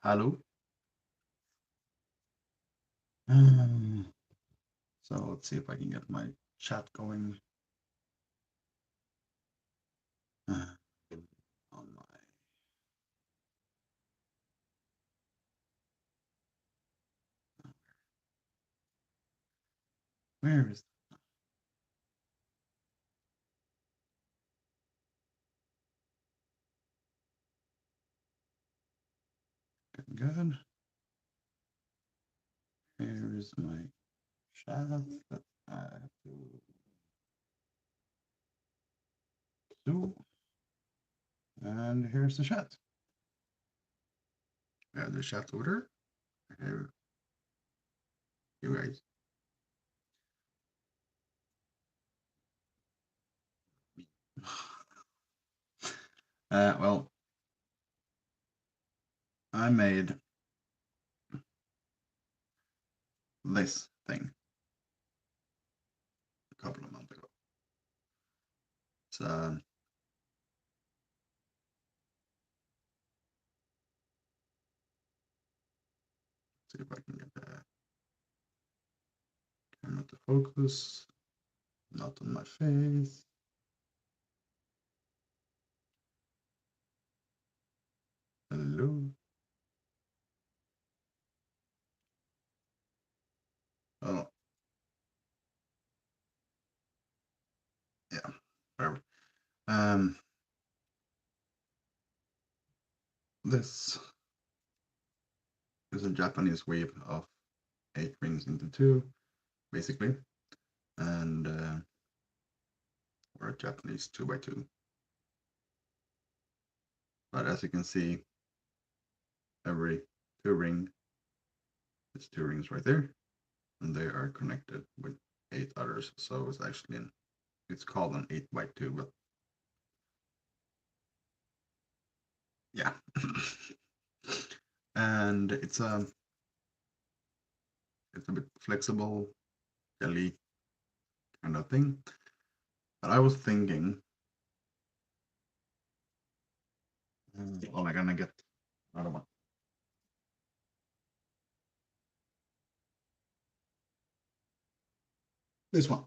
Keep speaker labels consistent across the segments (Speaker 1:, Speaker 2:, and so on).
Speaker 1: Hello. So let's see if I can get my chat going uh, on my. Where is it? Good. Here is my chat that I have to do, and here's the chat. The chat order. Here, you guys. Well, I made this thing a couple of months ago. So see if I can get the camera to focus. Not on my face. Hello. Oh, yeah. Whatever. This is a Japanese weave of 8 rings into 2, basically, and or a Japanese 2x2. But as you can see, every 2 ring, it's 2 rings right there, and they are connected with 8 others. So it's actually it's called an 8x2, but yeah. And it's a bit flexible, jelly kind of thing. But I was thinking, well, I'm gonna get another one. This one.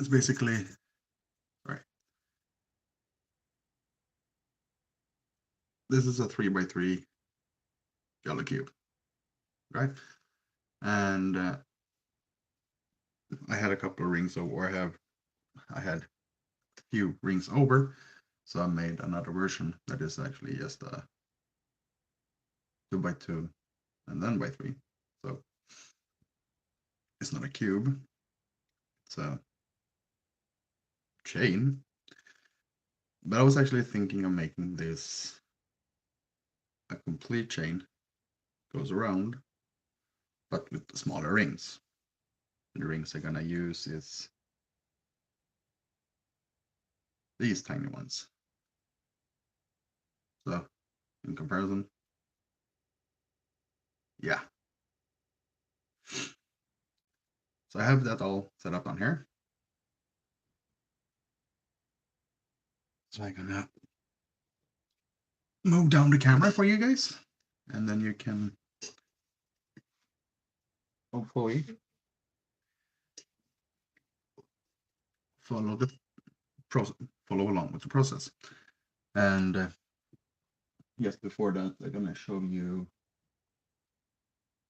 Speaker 1: It's basically, right. This is a 3x3 jelly cube, right? And I had a couple of rings over. I had a few rings over, so I made another version that is actually just a 2x2 and then by 3. So it's not a cube, it's a chain. But I was actually thinking of making this a complete chain, goes around, but with smaller rings. The rings I'm gonna use is these tiny ones. So in comparison, yeah. So I have that all set up on here. So I'm gonna move down the camera for you guys, and then you can hopefully follow the process, follow along with the process. And just before that, I'm gonna show you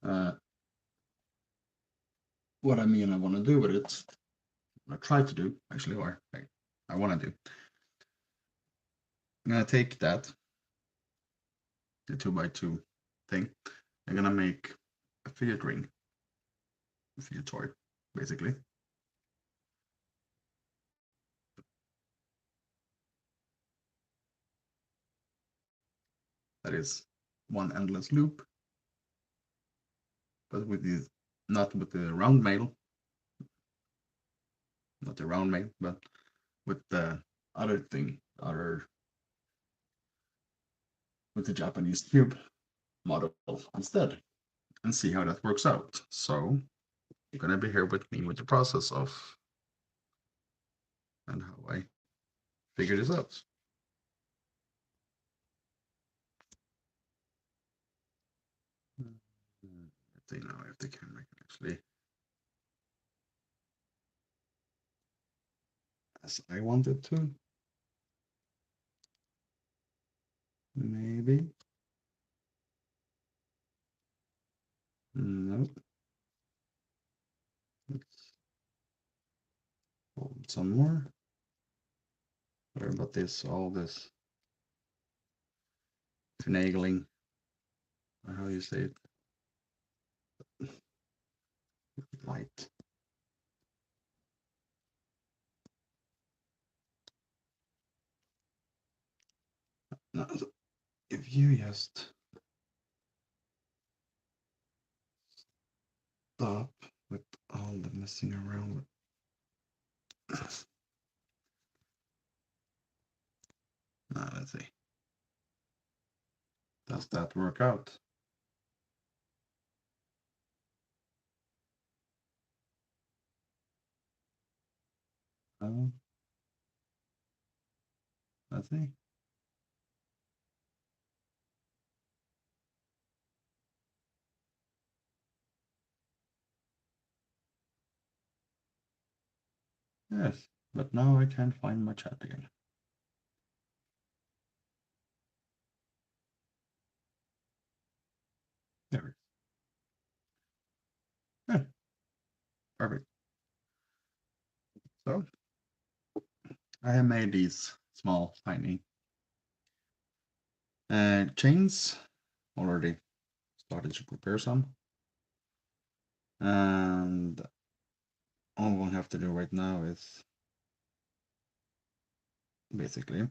Speaker 1: uh, what I mean. I want to do with it. I try to do actually, or I want to do. I'm gonna take that, the 2x2 thing. I'm gonna make a fidget ring, a fidget toy, basically. That is one endless loop, but with the not with the round mail, not the round mail, but with the other thing, with the Japanese cube model instead, and see how that works out. So you're gonna be here with me with the process of and how I figure this out. See now if the camera can actually, as I wanted to. Maybe. No. Let's hold some more. Sorry about this, all this finagling, or how you say it. Light. No, if you just stop with all the messing around. Now let's see. Does that work out? Let's see. Yes, but now I can't find my chat again. There it is. Yeah, perfect. So I have made these small, tiny chains. Already started to prepare some. And all we'll have to do right now is basically,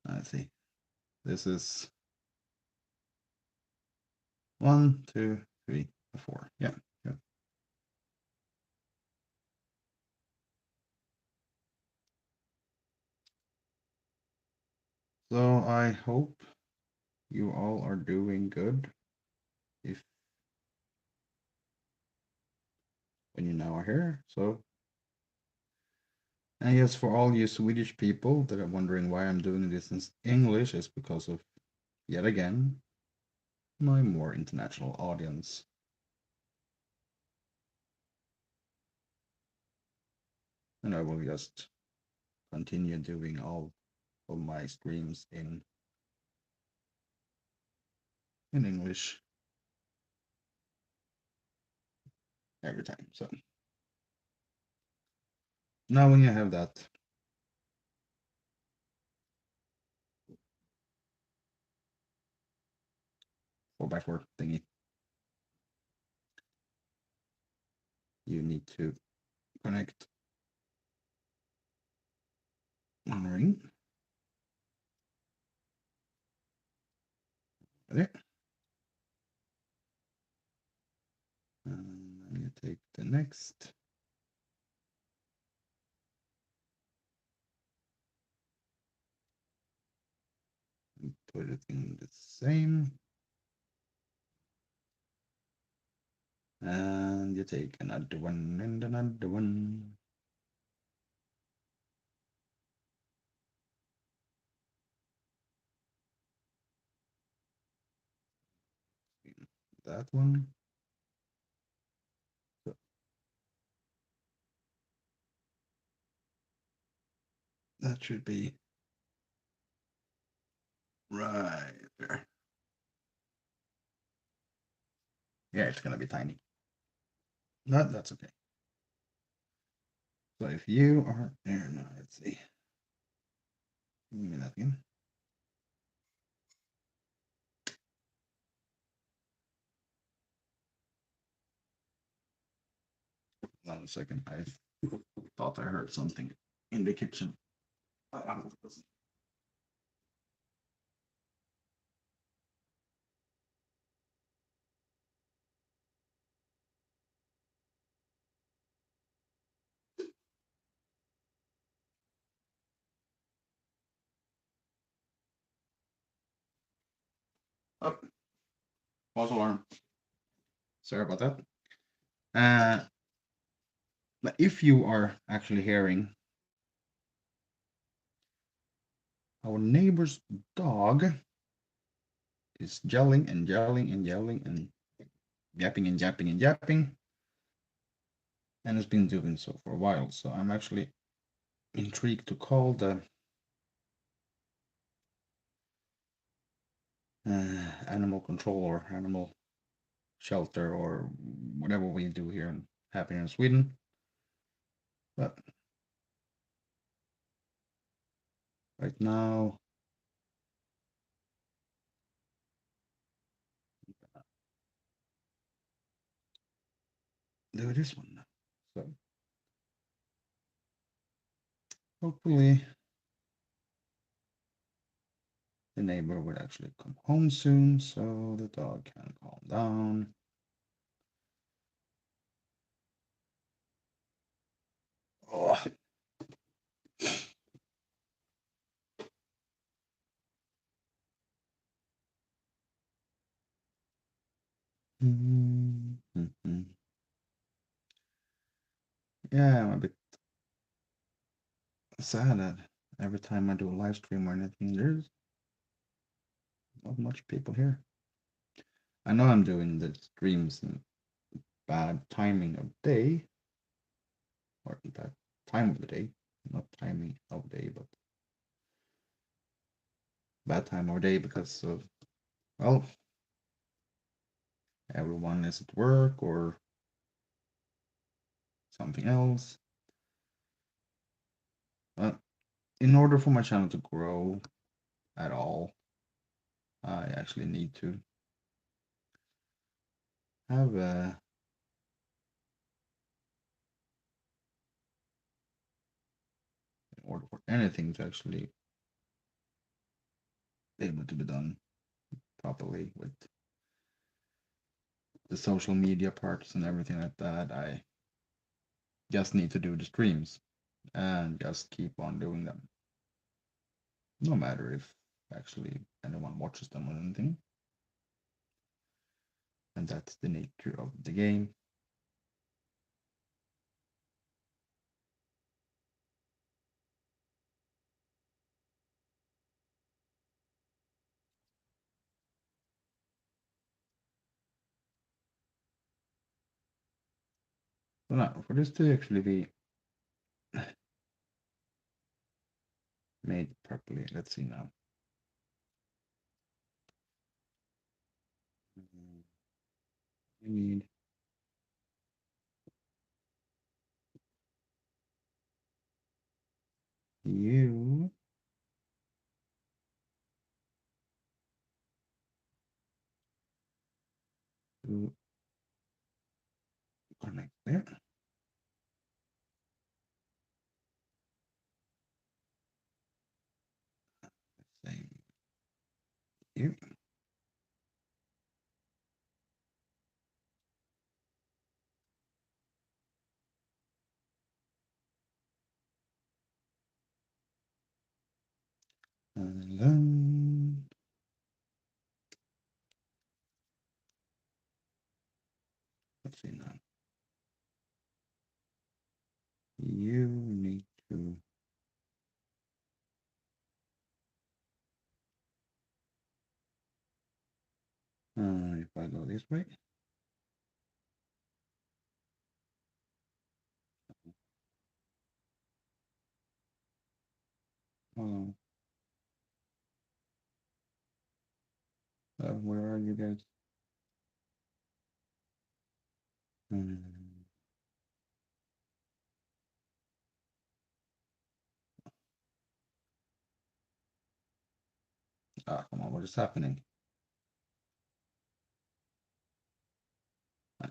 Speaker 1: let's see, this is 1, 2, 3, 4. Yeah, yeah. So I hope you all are doing good. If when you now are here. So I guess for all you Swedish people that are wondering why I'm doing this in English, is because of, yet again, my more international audience. And I will just continue doing all of my streams in English every time. So now when you have that or backward thingy, you need to connect one ring. There. And then you take the next. And put it in the same. And you take another one and another one. That one. So that should be right there. Yeah, it's gonna be tiny. That's okay. So if you are there now, let's see. Give me that again. Hold on a second. I thought I heard something in the kitchen. Oh, false alarm. Sorry about that. But if you are actually hearing our neighbor's dog, is gelling and gelling and gelling and yapping and yapping and yapping, and it's been doing so for a while. So I'm actually intrigued to call the animal control or animal shelter or whatever we do here in happen in Sweden. But right now, do this one. So hopefully the neighbor will actually come home soon so the dog can calm down. Oh. Yeah, I'm a bit sad that every time I do a live stream or anything, there's not much people here. I know I'm doing the streams in bad timing of day, or bad time of the day, not timing of day, but bad time of day because of, well, everyone is at work or something else. But in order for my channel to grow at all, I actually need to have a, in order for anything to actually be able to be done properly with the social media parts and everything like that, I just need to do the streams and just keep on doing them. No matter if actually anyone watches them or anything. And that's the nature of the game. So now, for this to actually be made properly, let's see now. We need you to connect there. Same you. And then let's see now. You need to if I go this way. Oh, where are you guys? Hmm. Ah, come on, what is happening?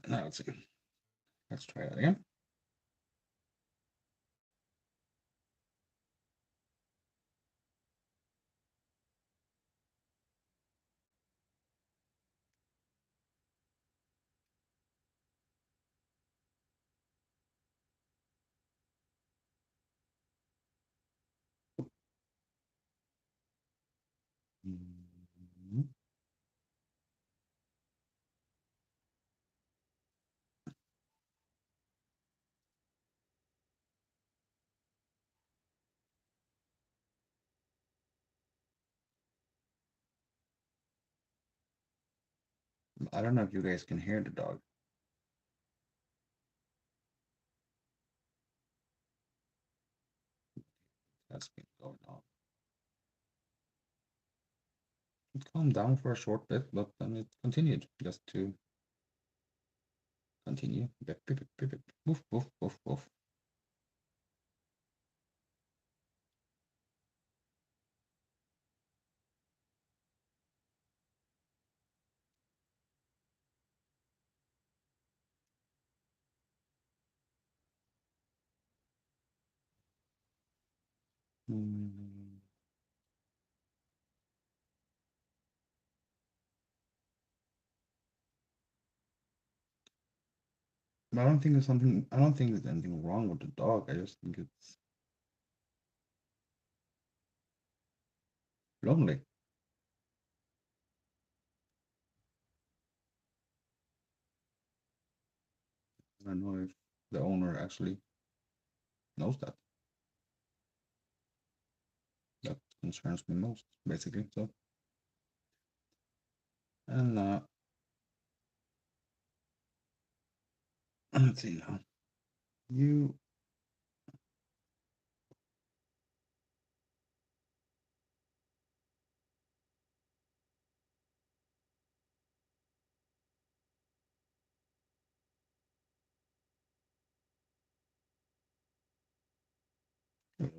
Speaker 1: Now let's see. Let's try that again. Mhm. I don't know if you guys can hear the dog. That's been going on. It calmed down for a short bit, but then it continued just to continue. Bip, bip, bip, bip, bip. Woof, woof, woof, woof. Mm. But I don't think there's something. I don't think there's anything wrong with the dog. I just think it's lonely. I don't know if the owner actually knows that. That concerns me most, basically. So, and let's see now. You. What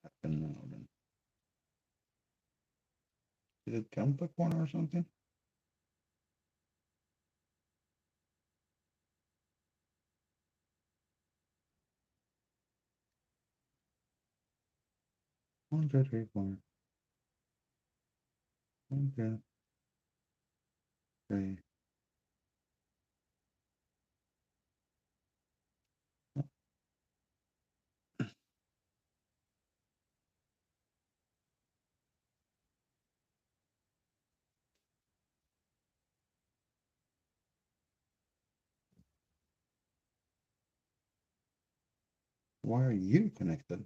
Speaker 1: happened now then? Did it jump a corner or something? One, two, three, four. One, two, three. Why are you connected?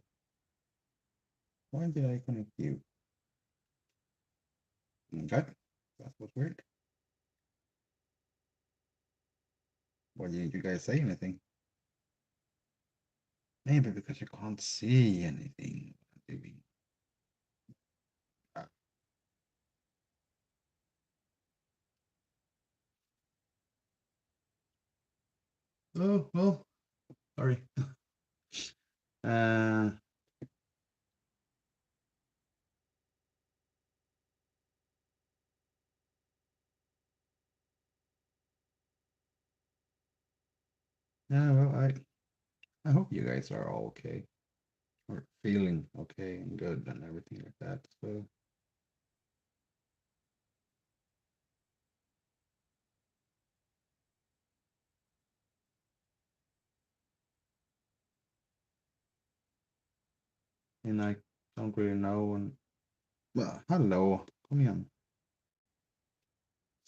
Speaker 1: Why did I connect you? Okay, that was weird. Why didn't you guys say anything? Maybe because you can't see anything. Maybe. Ah. Oh well, sorry. Uh, yeah. Well, I hope you guys are all okay or feeling okay and good and everything like that. So and I don't really know. And well, hello, come in.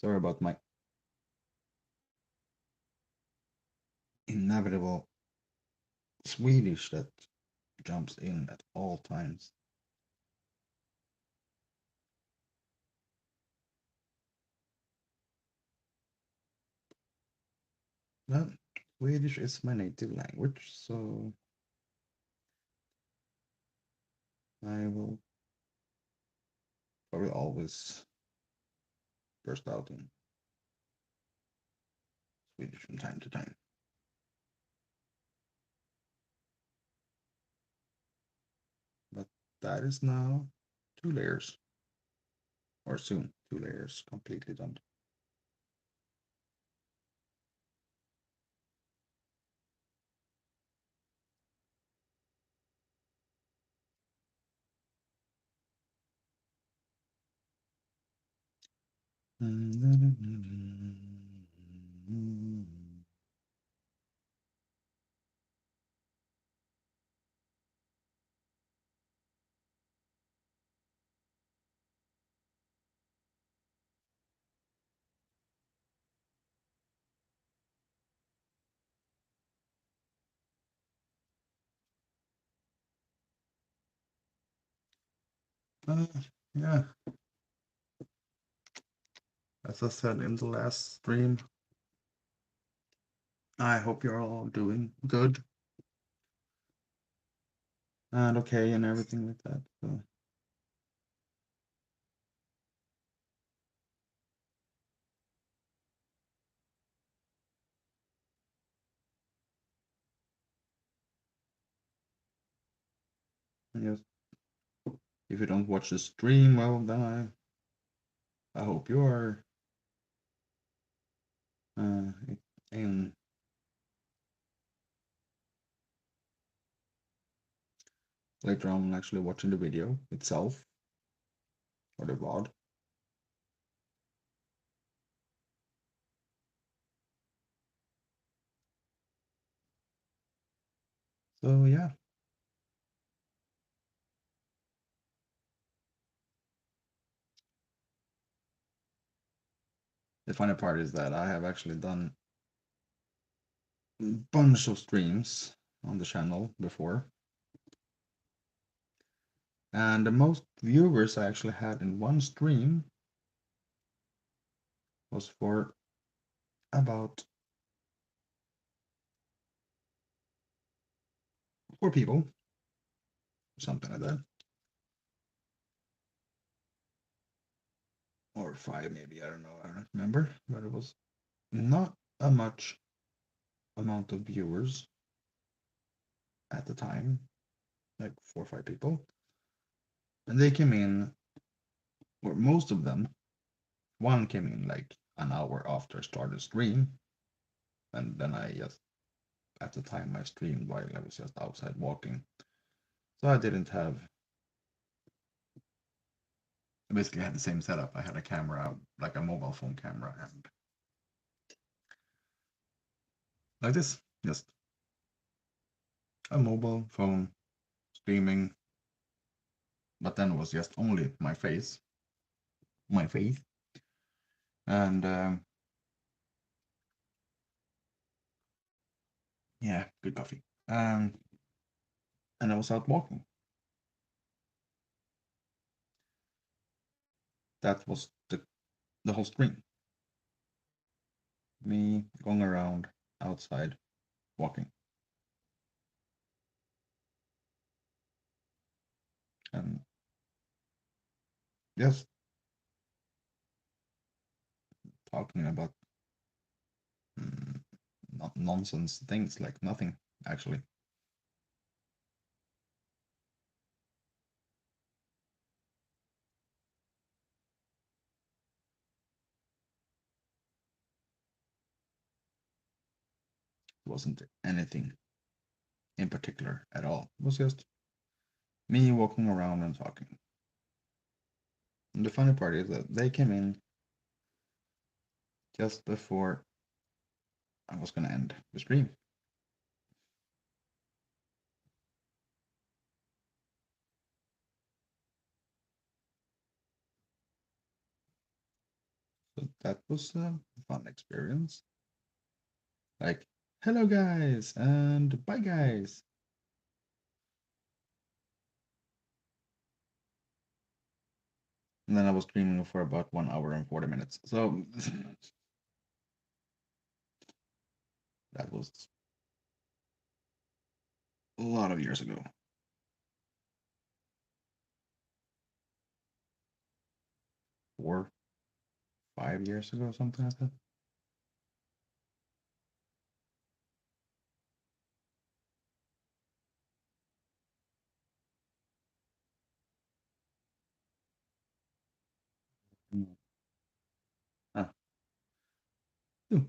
Speaker 1: Sorry about my inevitable Swedish that jumps in at all times. Well, Swedish is my native language, so I will probably always burst out in Swedish from time to time. But that is now 2 layers, or soon 2 layers completely done. Uh, yeah, as I said in the last stream, I hope you're all doing good and okay and everything like that. So, yes, if you don't watch the stream, well, then I hope you are uh, in later on actually watching the video itself or the VOD. So yeah, the funny part is that I have actually done a bunch of streams on the channel before, and the most viewers I actually had in one stream was for about 4 people, something like that, or 5 maybe. I don't know. I don't remember, but it was not a much amount of viewers at the time, like 4 or 5 people, and they came in, or most of them. One came in like an hour after I started stream, and then I just at the time I streamed while I was just outside walking, so I didn't have. I basically had the same setup. I had a camera, like a mobile phone camera, and like this, just a mobile phone streaming, but then it was just only my face, and yeah, good coffee. And I was out walking. That was the whole stream. Me going around outside walking, and just talking about mm, not nonsense things, like nothing actually. It wasn't anything in particular at all. It was just me walking around and talking. And the funny part is that they came in just before I was gonna end the stream. So that was a fun experience. Like, hello guys and bye guys. And then I was streaming for about 1 hour and 40 minutes. So that was a lot of years ago. 4, 5 years ago, something like that. Mm. Ah, ooh,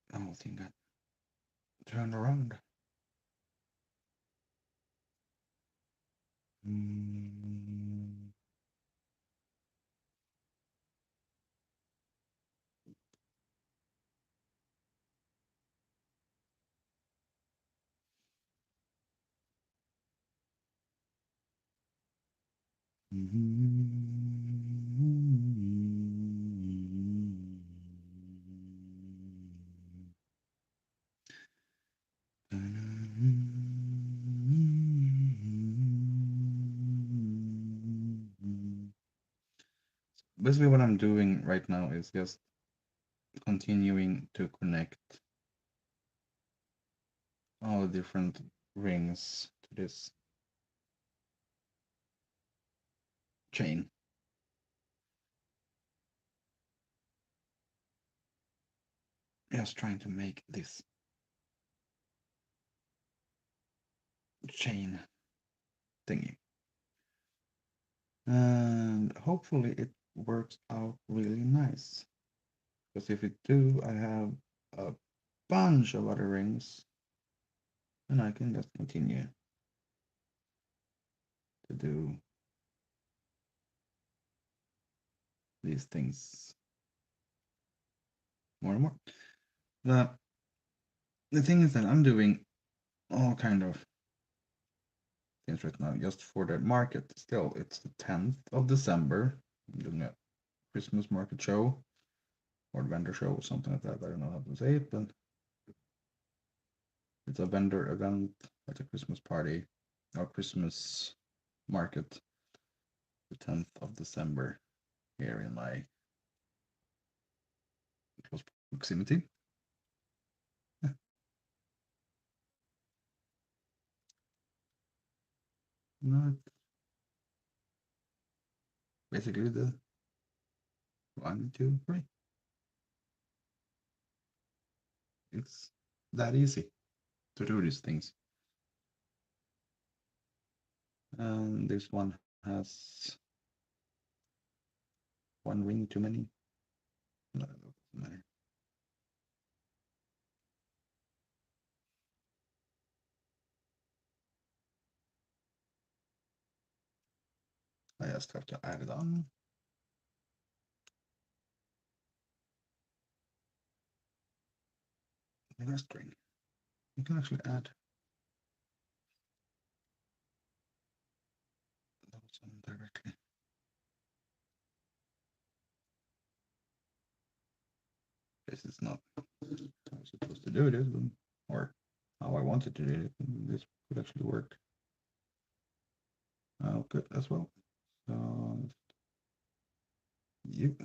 Speaker 1: the whole thing got turned around. Mm. basically what I'm doing right now is just continuing to connect all the different rings to this chain. Just trying to make this chain thingy. And hopefully it works out really nice. Because if it do, I have a bunch of other rings and I can just continue to do these things more and more. The, the thing is that I'm doing all kind of things right now just for the market. Still, it's the 10th of December. I'm doing a Christmas market show or vendor show or something like that. I don't know how to say it, but it's a vendor event at a Christmas party or Christmas market, the 10th of December here in my close proximity. No, basically the 1, 2, 3. It's that easy to do these things. And this one has one ring too many. No, it doesn't matter. I just have to add it on. The rest ring. You can actually add those on directly. This is not how I'm supposed to do this, but, or how I wanted to do it. This could actually work good as well. So you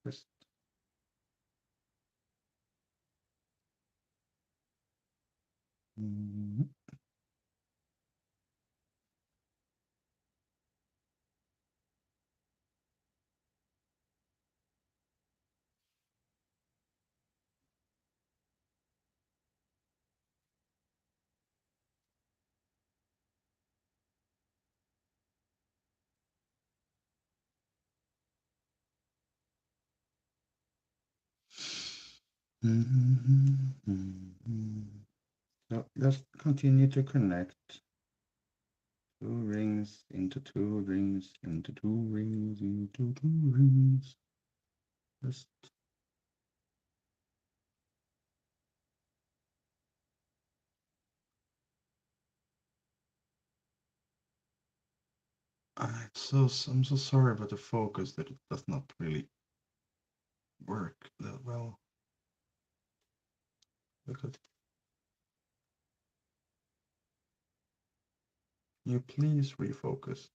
Speaker 1: first. Mm-hmm. So just continue to connect 2 rings into 2 rings into 2 rings into 2 rings. Just I'm so sorry about the focus that it does not really work that well. Because you please refocus.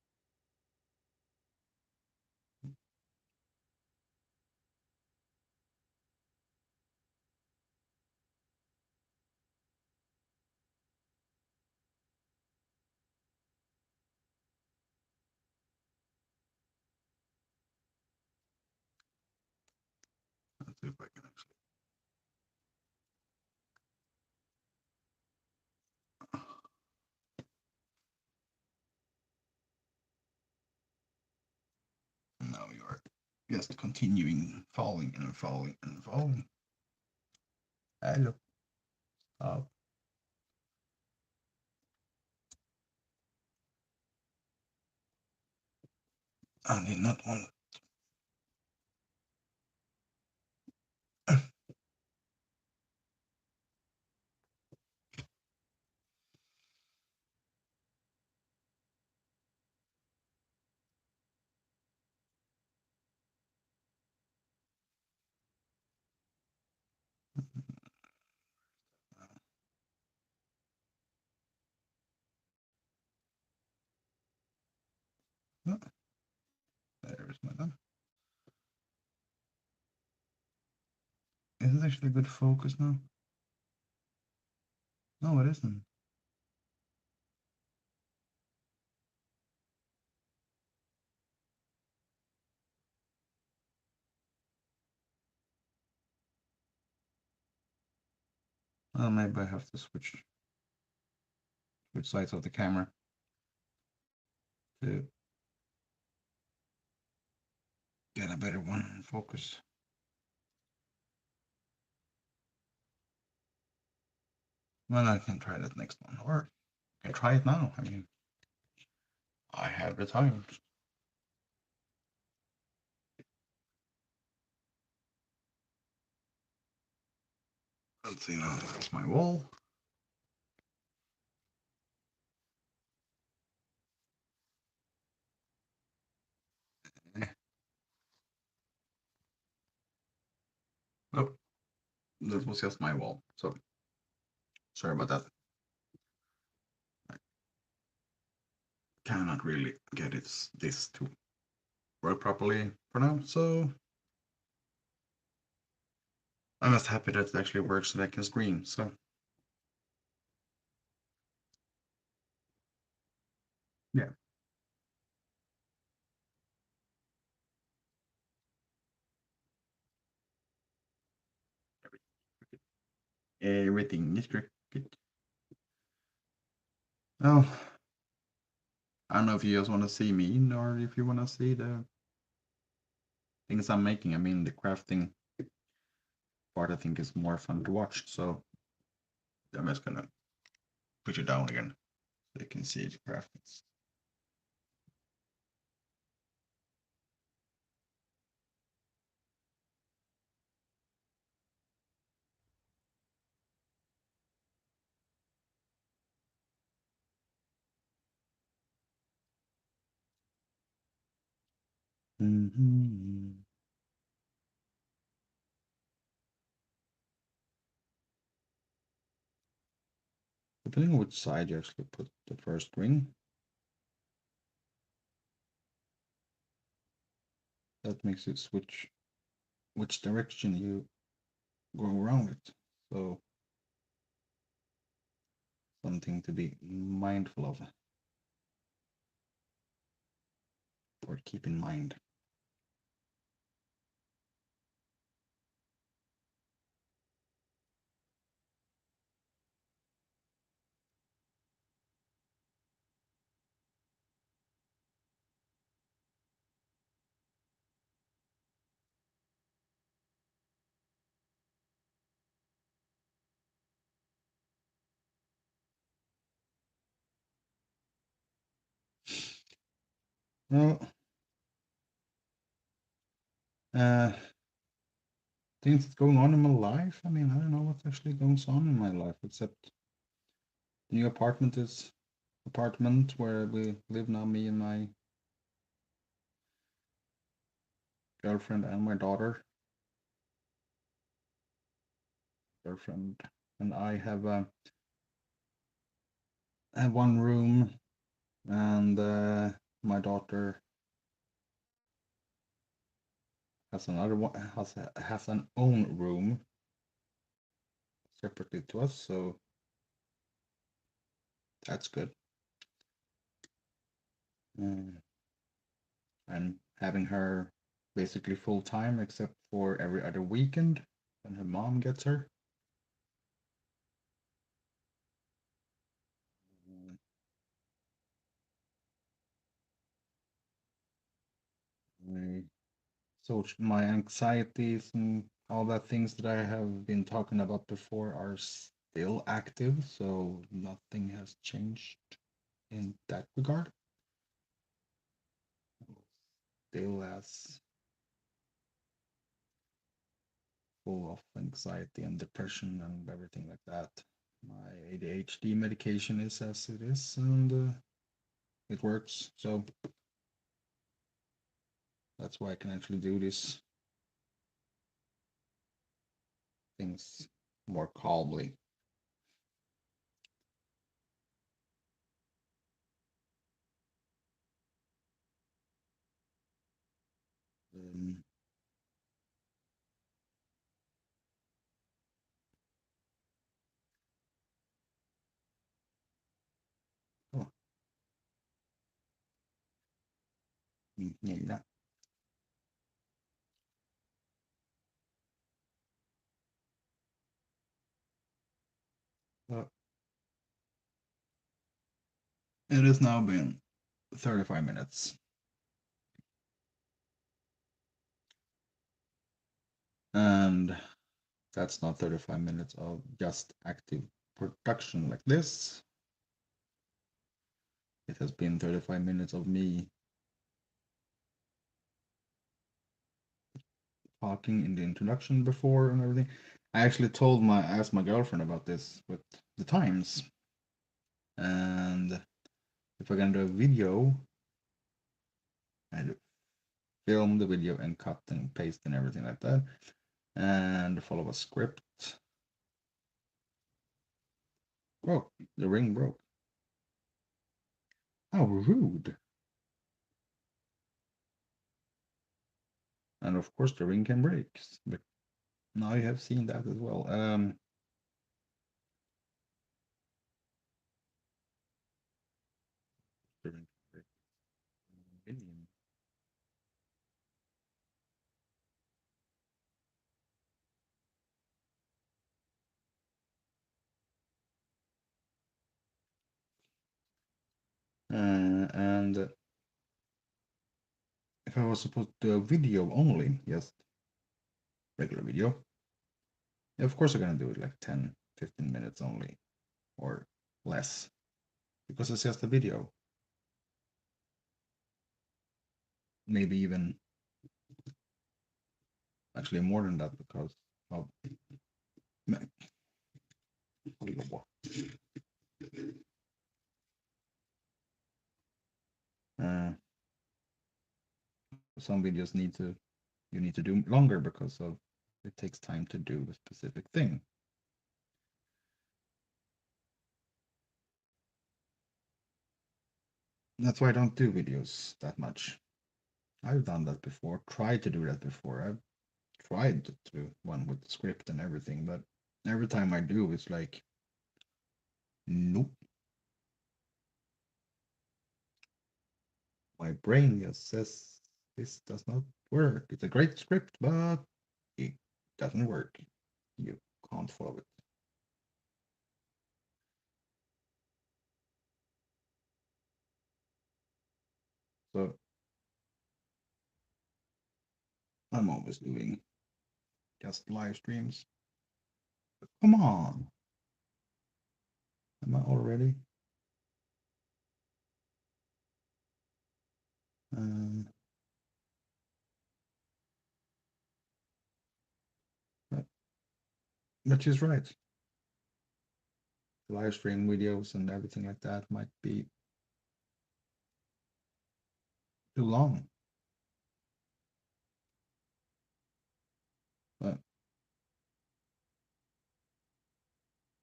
Speaker 1: Let's see if I can actually. Now you are just continuing falling and falling and falling. Hello. Stop. I did not want. Oh, there is my done. Is it actually good focus now? No, it isn't. Well, maybe I have to switch sides of the camera to get a better one in focus. Well, I can try that next one, or I can try it now. I mean, I have the time. Let's see now. That's my wall. Oh, that was just my wall. So sorry about that. I cannot really get this to work properly for now. So I'm just happy that it actually works so that I can screen. So yeah. Everything is cricket. Oh, I don't know if you just want to see me or if you want to see the things I'm making. I mean, the crafting part I think is more fun to watch. So I'm just gonna put it down again so you can see the crafting. Mm-hmm. Depending on which side you actually put the first ring, that makes it switch which direction you go around it. So something to be mindful of or keep in mind. Well, uh, things that's going on in my life. I mean, I don't know what's actually going on in my life except the new apartment where we live now, me and my girlfriend and my girlfriend and I have one room, and my daughter has another one has an own room separately to us, so that's good. Um, I'm having her basically full time except for every other weekend when her mom gets her. Um, my my anxieties and all that things that I have been talking about before are still active, so nothing has changed in that regard. Still as full of anxiety and depression and everything like that. My ADHD medication is as it is, and it works. So that's why I can actually do these things more calmly. Gilla. So it has now been 35 minutes. And that's not 35 minutes of just active production like this. It has been 35 minutes of me talking in the introduction before and everything. I actually asked my girlfriend about this with the times. And if I'm gonna do a video, I'd film the video and cut and paste and everything like that. And follow a script. Broke. The ring broke. How rude. And of course the ring can break. But now you have seen that as well. The ring can break. Million. And if I was supposed to do a video only, just regular video, of course I'm gonna do it like 10, 15 minutes only or less because it's just a video. Maybe even actually more than that because of uh, some videos you need to do longer because of it takes time to do a specific thing. That's why I don't do videos that much. I've done that before, tried to do that before. I've tried to do one with the script and everything, but every time I do, it's like, nope. My brain just says this does not work. It's a great script, but it doesn't work. You can't follow it. So I'm always doing just live streams. But come on. Am I already? Um, but, but she's right. Live stream videos and everything like that might be too long. But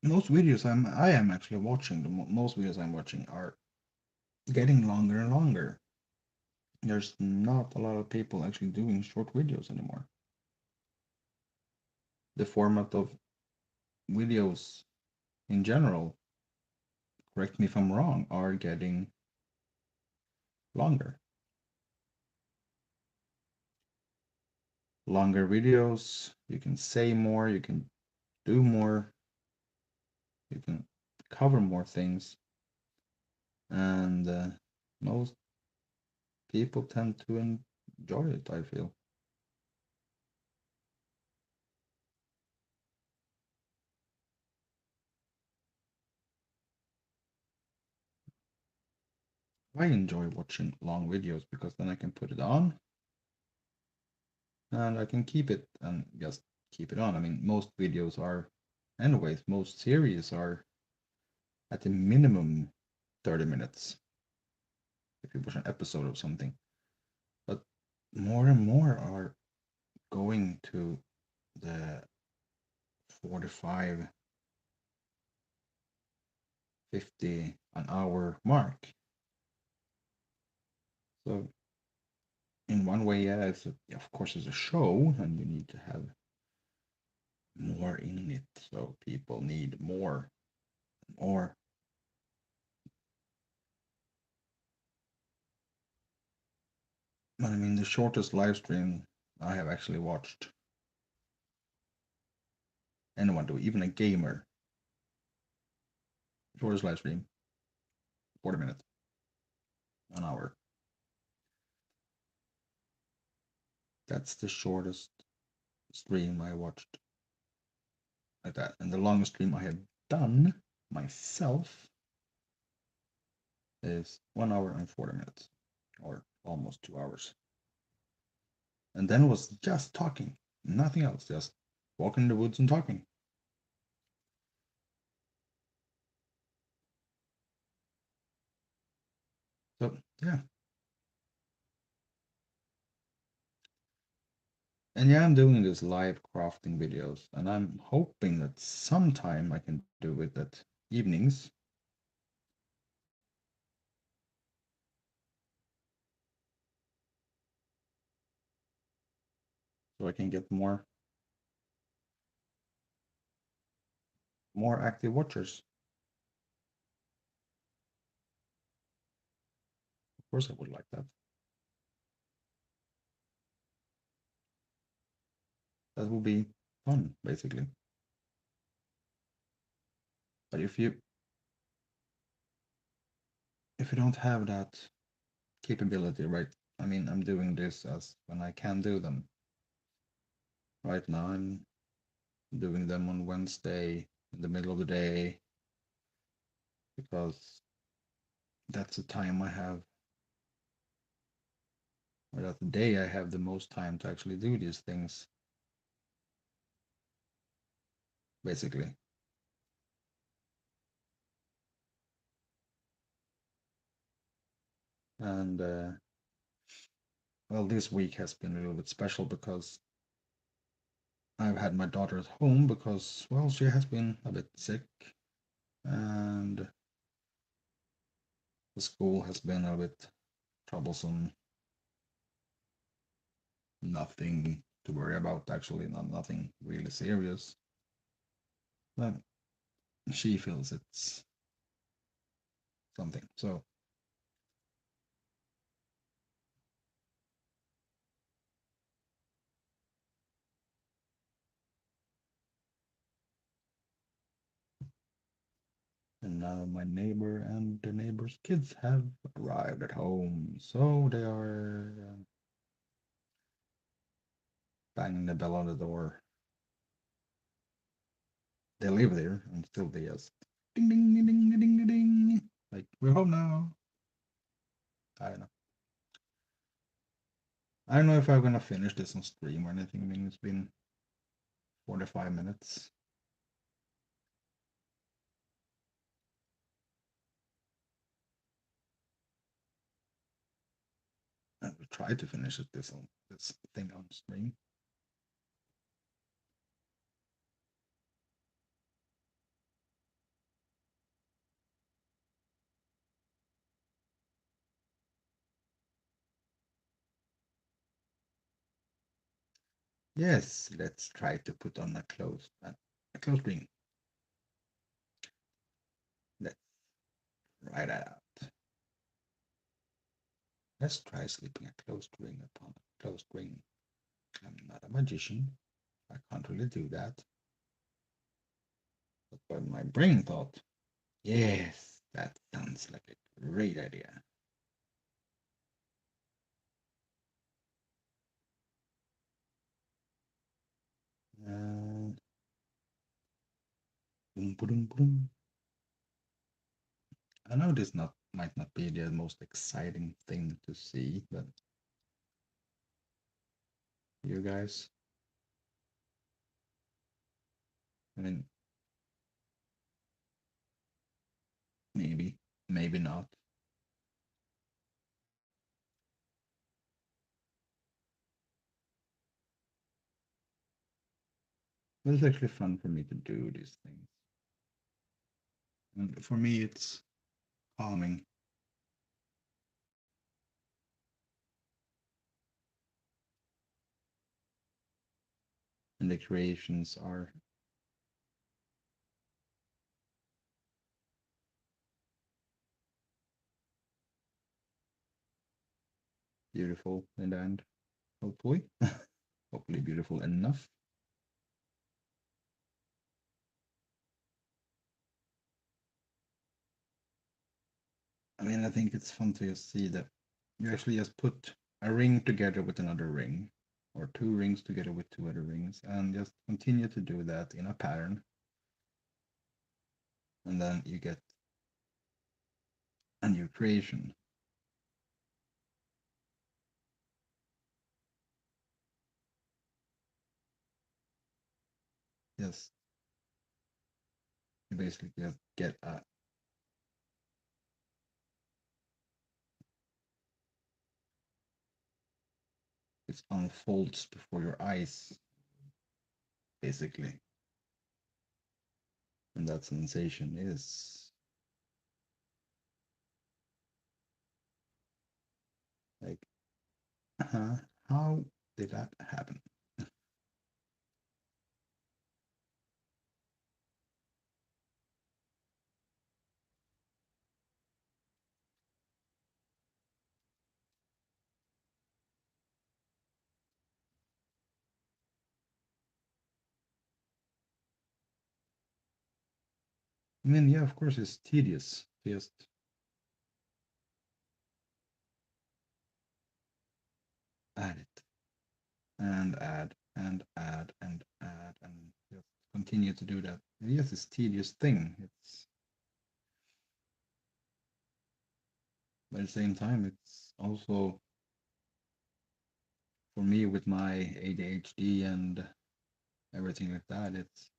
Speaker 1: most videos I am actually watching, most videos I'm watching are getting longer and longer. There's not a lot of people actually doing short videos anymore. The format of videos in general, correct me if I'm wrong, are getting longer. Longer videos, you can say more, you can do more, you can cover more things, and most people tend to enjoy it, I feel. I enjoy watching long videos because then I can put it on and I can keep it and just keep it on. I mean, most videos are, anyways, most series are at the minimum 30 minutes if you watch an episode of something. But more and more are going to the 45, 50 an hour mark. So in one way, yeah, of course it's a show and you need to have more in it. So people need more, more. But I mean, the shortest live stream I have actually watched anyone do, even a gamer. Shortest live stream, 40 minutes, an hour. That's the shortest stream I watched like that. And the longest stream I have done myself is 1 hour and 40 minutes, or almost 2 hours. And then it was just talking, nothing else, just walking in the woods and talking. So, yeah. And yeah, I'm doing these live crafting videos, and I'm hoping that sometime I can do it at evenings. So I can get more active watchers. Of course I would like that. That would be fun, basically. But if you don't have that capability, right? I mean, I'm doing this as when I can do them. Right now I'm doing them on Wednesday in the middle of the day because that's the time I have, or that the day I have the most time to actually do these things, basically. And well, this week has been a little bit special because I've had my daughter at home because, well, she has been a bit sick, and the school has been a bit troublesome. Nothing to worry about, actually, nothing really serious. But she feels it's something. So, and now my neighbor and the neighbor's kids have arrived at home. So they are banging the bell on the door. They live there and still they just ding ding ding ding ding ding ding. Like, we're home now. I don't know. I don't know if I'm gonna finish this on stream or anything. I mean, it's been 45 minutes. I will try to finish it this thing on stream. Yes, let's try to put on a closed ring. Let's write that out. Let's try slipping a closed ring upon a closed ring. I'm not a magician. I can't really do that. But when my brain thought, yes, that sounds like a great idea. And boom, boom, boom. I know this might not be the most exciting thing to see, but you guys, I mean, maybe, maybe not. But it's actually fun for me to do these things. And for me, it's calming. And the creations are
Speaker 2: beautiful in the end, hopefully. Hopefully beautiful enough. I mean, I think it's fun to just see that you actually just put a ring together with another ring, or two rings together with two other rings, and just continue to do that in a pattern. And then you get a new creation. Yes, you basically just get a it unfolds before your eyes, basically. And that sensation is like, how did that happen? I mean, yeah, of course, it's tedious. Just add it and add and add and add and just continue to do that. Yes, it's tedious thing. It's but at the same time, it's also for me with my ADHD and everything like that. It's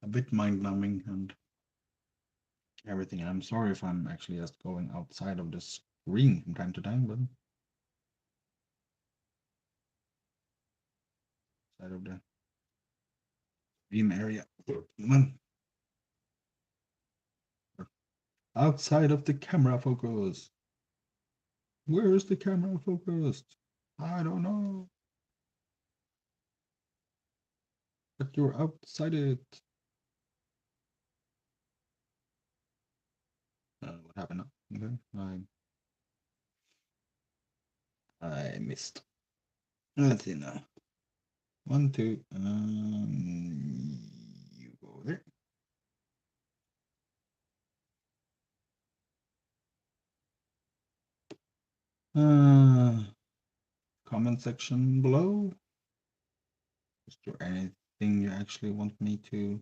Speaker 2: a bit mind numbing and everything. I'm sorry if I'm actually just going outside of the screen from time to time, but outside of the dream area. Outside of the camera focus. Where is the camera focused? I don't know. But you're outside it. What happened now? Okay, I missed. Let's see now. One, two. You go there. Uh, Comment section below. Is there anything you actually want me to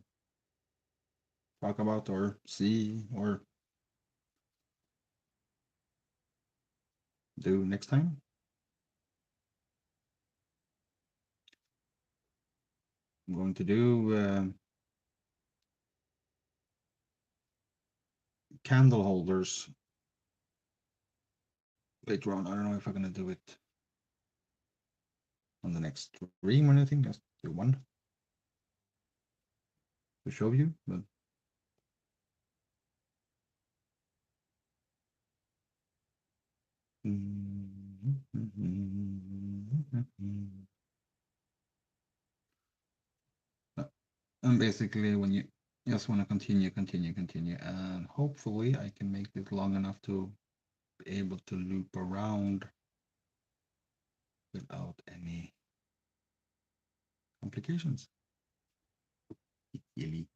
Speaker 2: talk about or see or do next time? I'm going to do candle holders later on. I don't know if I'm gonna do it on the next stream or anything. Just do one to show you. But and basically, when you just want to continue, and hopefully I can make it long enough to be able to loop around without any complications. Really,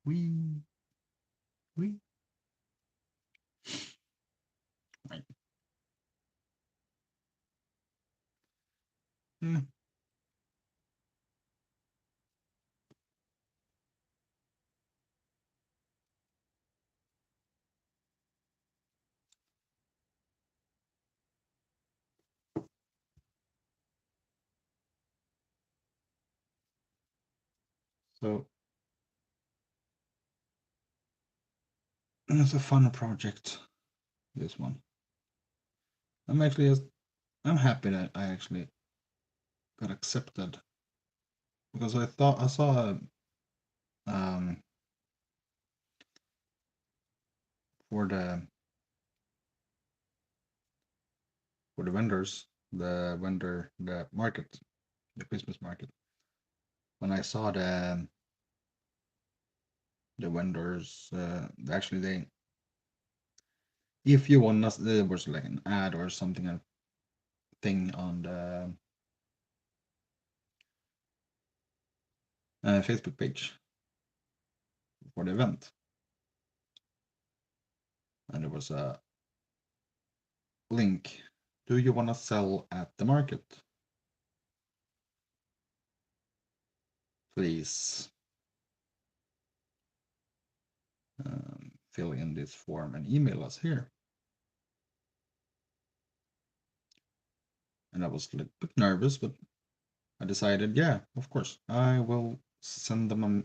Speaker 2: we, we, right. Yeah. So it's a fun project. This one. I'm actually just, I'm happy that I actually got accepted because I thought I saw um for the vendors, the market, the Christmas market. When I saw the vendors, actually if you want us, there was like an ad or something, a thing on the Facebook page for the event, and there was a link. Do you want to sell at the market? Please fill in this form and email us here. And I was a little bit nervous, but I decided, yeah, of course, I will send them a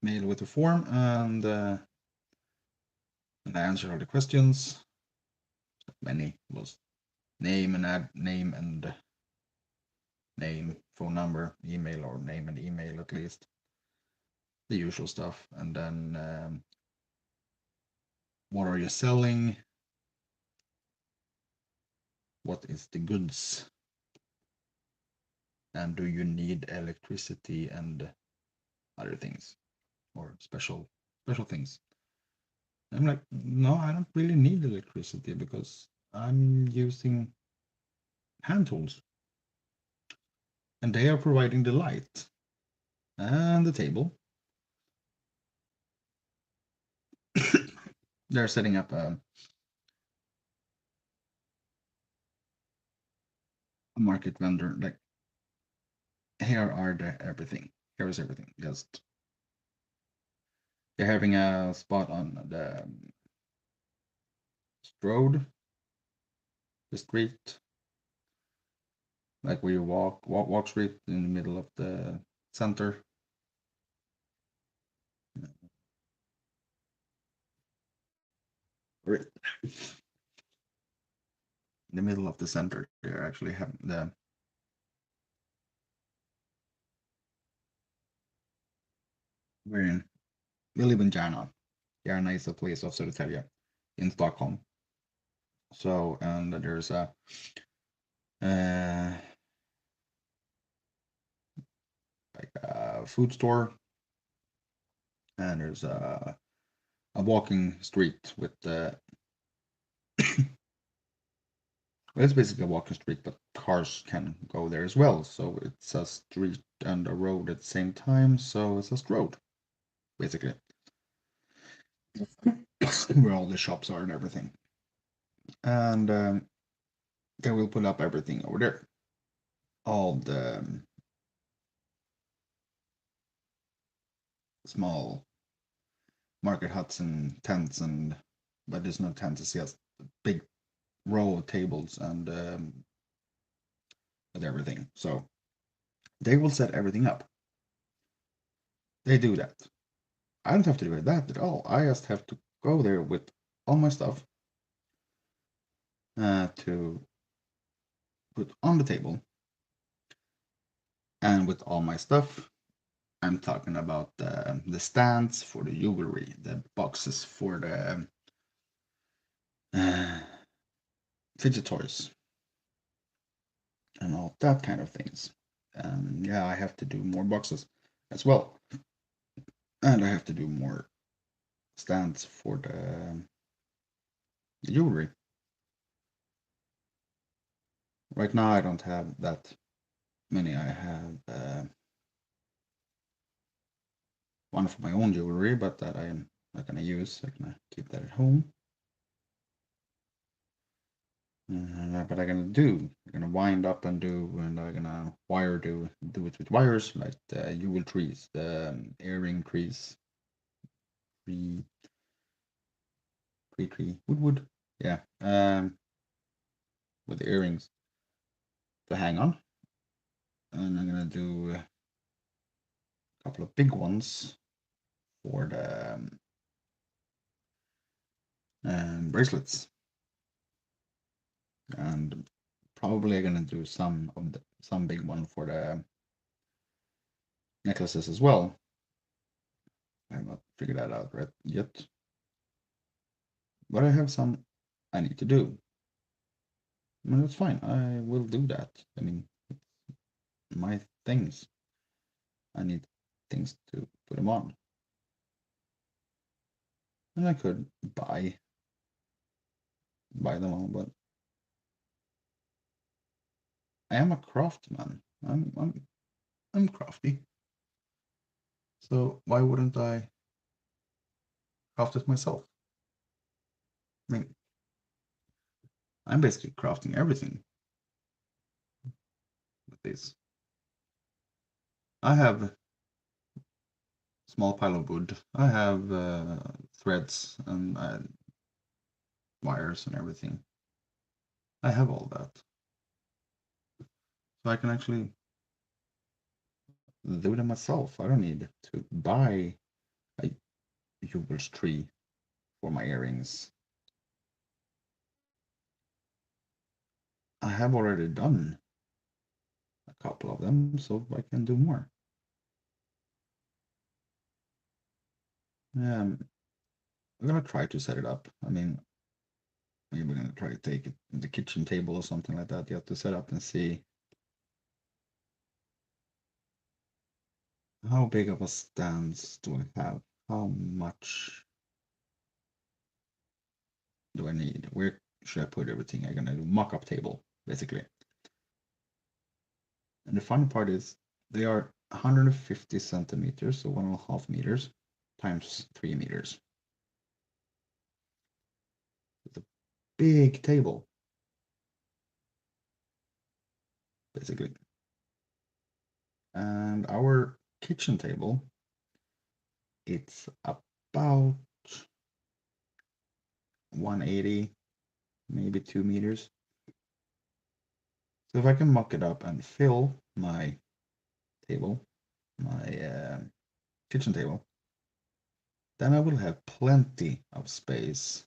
Speaker 2: mail with the form and I answered all the questions. Many was name and name, phone number, email, or name and email at least, the usual stuff. And then what are you selling? What is the goods? And do you need electricity and other things or special things? I'm like, no, I don't really need electricity because I'm using hand tools and they are providing the light and the table. They're setting up a market vendor. Like, here are the everything. Here is everything. Just they're having a spot on the road, the street, like where you walk street in the middle of the center. In the middle of the center, they're actually having the we're in we live in Järna. Järna is a place of Södertälje in Stockholm. So and there's a like a food store, and there's a walking street with the well, it's basically a walking street, but cars can go there as well. So it's a street and a road at the same time. So it's a road, basically, where all the shops are and everything. And they will put up everything over there. All the small market huts and tents, and but there's no tents. It's just a big row of tables and with everything. So they will set everything up. They do that. I don't have to do that at all. I just have to go there with all my stuff to put on the table. And with all my stuff, I'm talking about the stands for the jewelry, the boxes for the uh, fidget toys, and all that kind of things. Yeah, I have to do more boxes as well. And I have to do more stands for the jewelry. Right now, I don't have that many. I have one for my own jewelry, but that I am not gonna use. I'm gonna keep that at home. But I'm gonna do. I'm gonna wind up and do, and I'm gonna do it with wires like the jewel trees, the earring trees, tree, wood. Yeah, with the earrings to hang on, and I'm gonna do a couple of big ones for the bracelets, and probably I'm gonna do some big one for the necklaces as well. I have not figured that out right yet, but I have some I need to do. I mean, that's fine. I will do that. I mean, my things. I need things to put them on, and I could buy buy them all, but I am a craftsman. I'm crafty. So why wouldn't I craft it myself? I mean, I'm basically crafting everything with this. I have a small pile of wood. I have threads and wires and everything. I have all that. So I can actually do them myself. I don't need to buy a Jubel's tree for my earrings. I have already done a couple of them, so I can do more. I'm gonna try to set it up. I mean, maybe we're gonna try to take it to the kitchen table or something like that. You have to set up and see how big of a stance do I have? How much do I need? Where should I put everything? I'm gonna do mock-up table, basically. And the funny part is they are 150 centimeters, so 1.5 meters times 3 meters. It's a big table, basically. And our kitchen table, it's about 180, maybe 2 meters. So if I can mock it up and fill my table, my kitchen table, then I will have plenty of space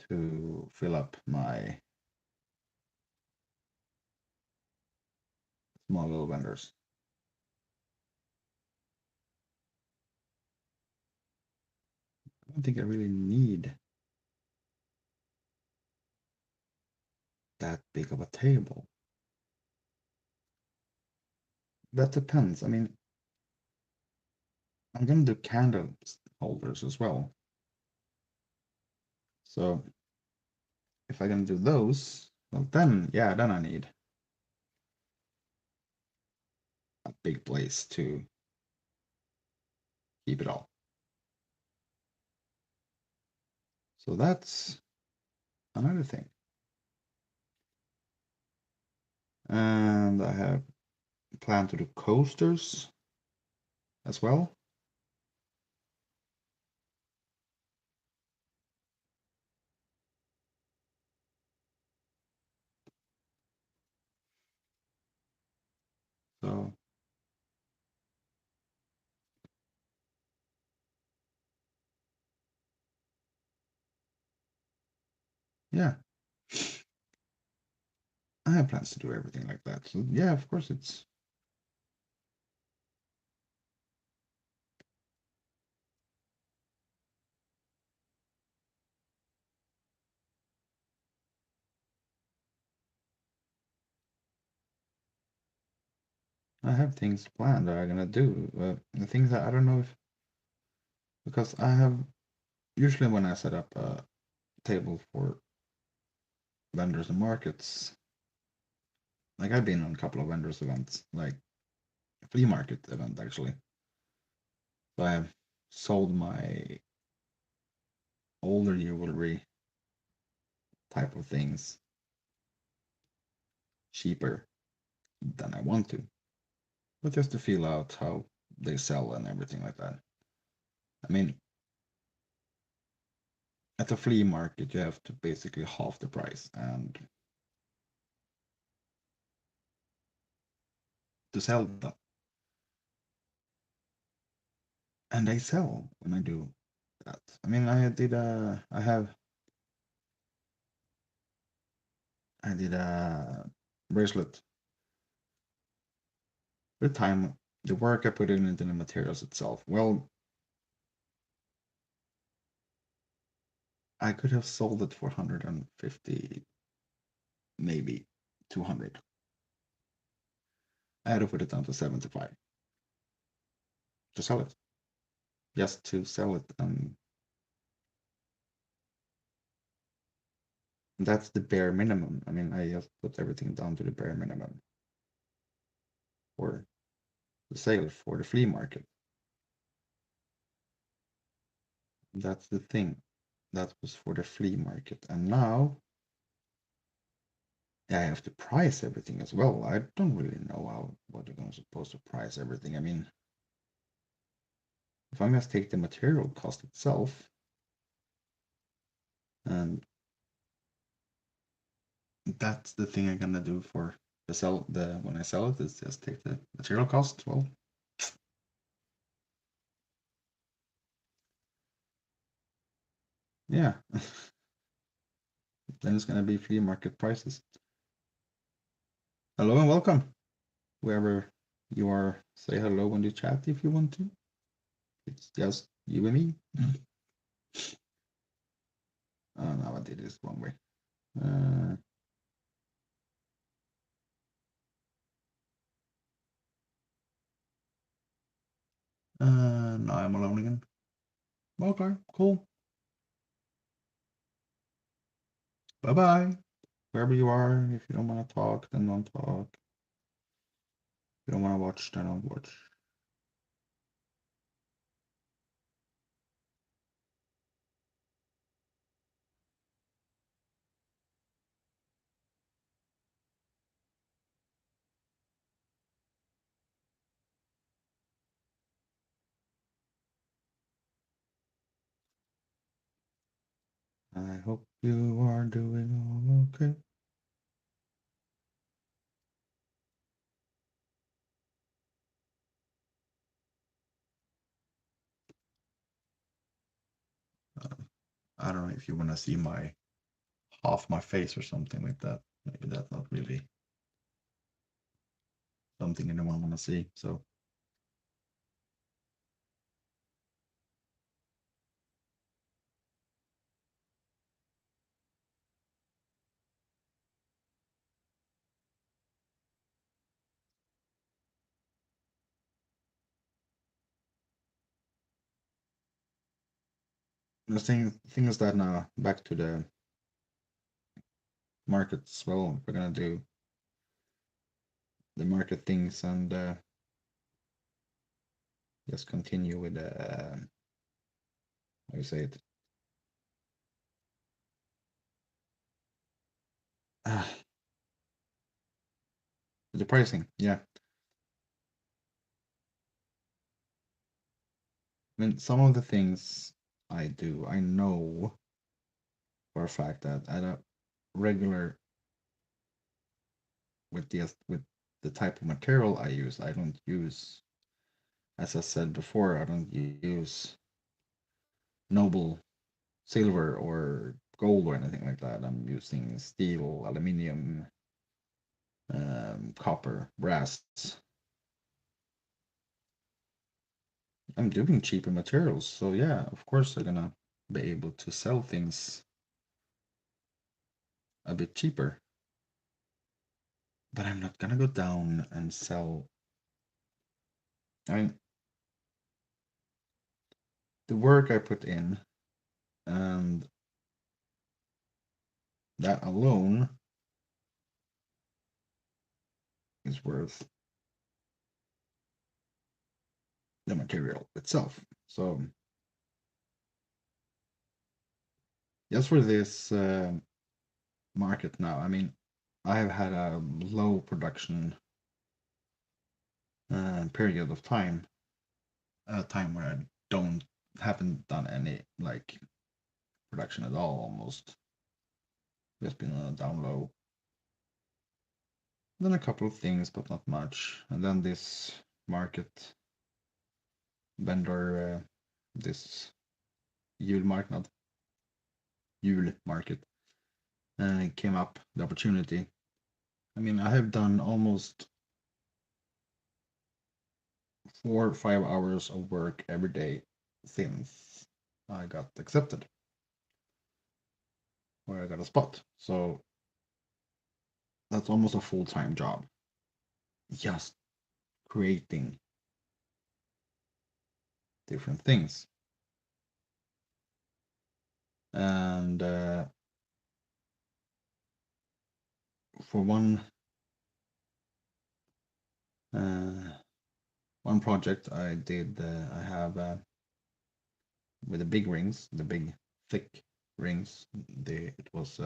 Speaker 2: to fill up my small little vendors. I don't think I really need that big of a table. That depends. I mean, I'm gonna do candle holders as well. So if I'm gonna do those, well then, yeah, then I need a big place to keep it all. So that's another thing. And I have planned to do coasters as well. So yeah, I have plans to do everything like that. So yeah, of course it's I have things planned that I'm gonna do. The things that I don't know if because I have usually when I set up a table for vendors and markets, like I've been on a couple of vendors events, like a flea market event actually. So I have sold my older jewelry type of things cheaper than I want to, but just to feel out how they sell and everything like that. I mean, at a flea market, you have to basically half the price, and to sell them, and they sell when I do that. I mean, I did a bracelet with time, the work I put in into the materials itself. Well, I could have sold it for 150, maybe 200. I had to put it down to 75 to sell it, just to sell it. That's the bare minimum. I mean, I just put everything down to the bare minimum for the sale for the flea market. That's the thing. That was for the flea market. And now I have to price everything as well. I don't really know what I'm supposed to price everything. I mean, if I'm just take the material cost itself, and that's the thing I'm gonna do for the when I sell it is just take the material cost. Well, yeah, then it's gonna be flea market prices. Hello and welcome, whoever you are. Say hello in the chat if you want to. It's just you and me. Oh no, I did this wrong way. Uh, now I'm alone again. Okay, cool. Bye bye. Wherever you are, if you don't want to talk, then don't talk. If you don't want to watch, then don't watch. I hope you are doing all okay. I don't know if you want to see my half my face or something like that. Maybe that's not really something anyone want to see. So the thing is that now back to the markets. Well, we're gonna do the market things and just continue with how you say it. Ah, the pricing, yeah. I mean, some of the things I do, I know for a fact that at a regular with the type of material I use, I don't use, as I said before, I don't use noble silver or gold or anything like that. I'm using steel, aluminium, copper, brass. I'm doing cheaper materials, so yeah, of course I'm gonna be able to sell things a bit cheaper. But I'm not gonna go down and sell. I mean, the work I put in and that alone is worth the material itself. So just for this market now, I mean, I have had a low production period of time, a time where I don't haven't done any like production at all almost. Just been on a down low. Then a couple of things, but not much. And then this market vendor, this julmarknad, julmarket, came up the opportunity. I mean, I have done almost 4 or 5 hours of work every day since I got accepted, where I got a spot. So that's almost a full-time job, just creating different things. And for one project I did, I have with the big rings, the big thick rings. It was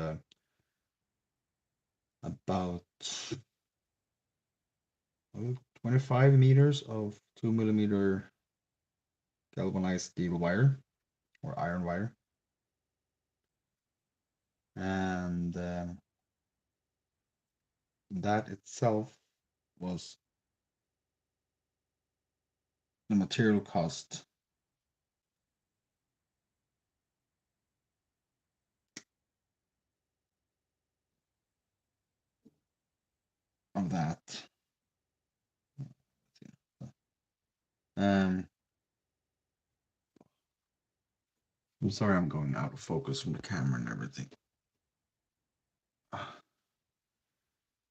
Speaker 2: about 25 meters of 2 millimeter galvanized steel wire or iron wire, and that itself was the material cost of that. I'm sorry, I'm going out of focus from the camera and everything.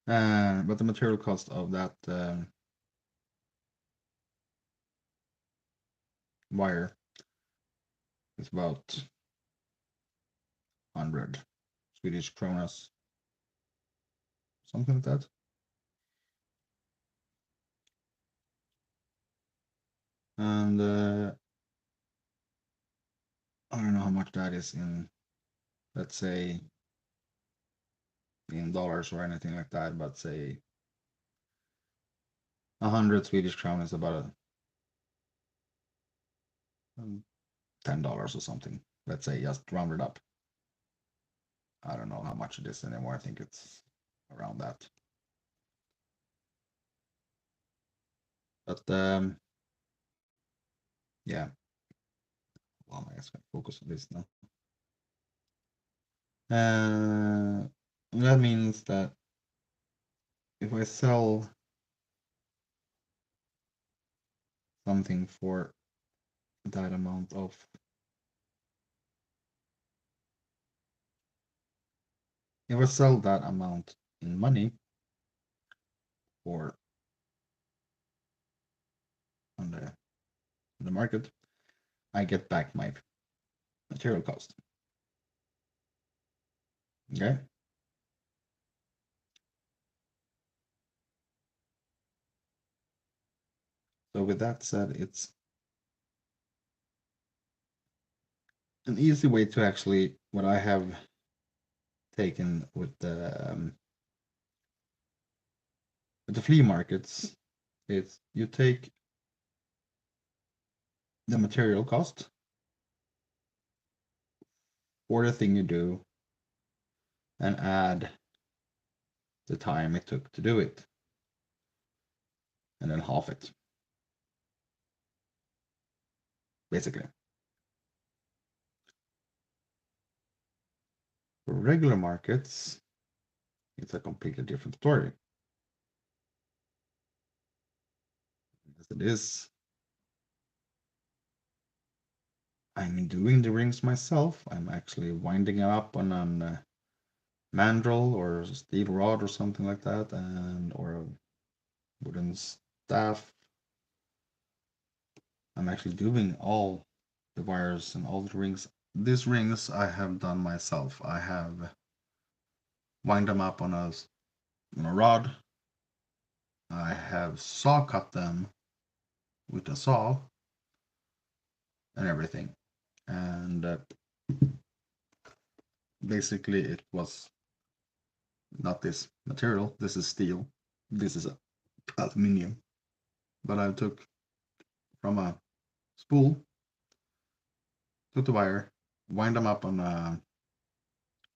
Speaker 2: But the material cost of that wire is about 100 Swedish kronas, something like that. And I don't know how much that is in, let's say, in dollars or anything like that, but say 100 Swedish crown is about $10 or something. Let's say, just round it up. I don't know how much it is anymore. I think it's around that. But yeah. Well, I guess I focus on this now. That means that if I sell something for that amount of if I sell that amount in money or on the market, I get back my material cost. Okay. So with that said, it's an easy way to actually what I have taken with the flea markets is you take the material cost for the thing you do and add the time it took to do it and then half it, basically. For regular markets, it's a completely different story. As it is, I'm doing the rings myself. I'm actually winding it up on a mandrel or a steel rod or something like that, and or a wooden staff. I'm actually doing all the wires and all the rings. These rings I have done myself. I have wind them up on a rod. I have saw cut them with a saw and everything. And basically it was not this material. This is steel. This is aluminium. But I took from a spool, took the wire, wind them up on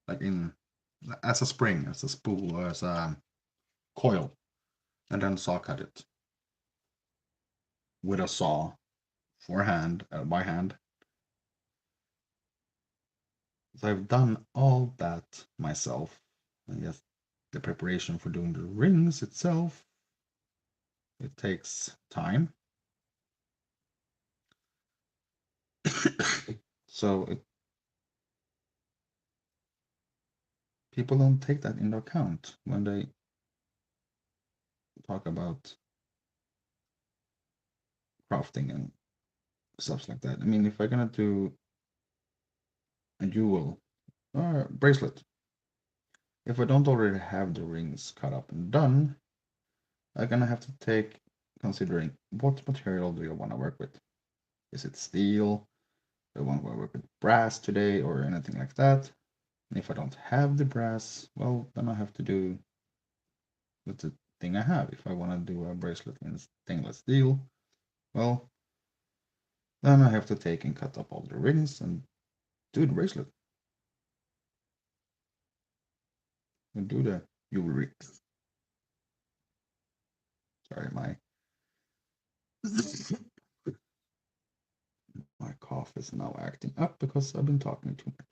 Speaker 2: like in as a spring, as a spool, or as a coil, and then saw cut it with a saw for hand, by hand. So I've done all that myself. And yes, the preparation for doing the rings itself, it takes time. So people don't take that into account when they talk about crafting and stuff like that. I mean, if I'm gonna do a jewel or bracelet, if I don't already have the rings cut up and done, I'm gonna have to take considering what material do I want to work with. Is it steel? Do I want to work with brass today or anything like that? And if I don't have the brass, well, then I have to do with the thing I have. If I want to do a bracelet in stainless steel, well, then I have to take and cut up all the rings and do the bracelet. And do the jewelry. Sorry, my cough is now acting up because I've been talking too much.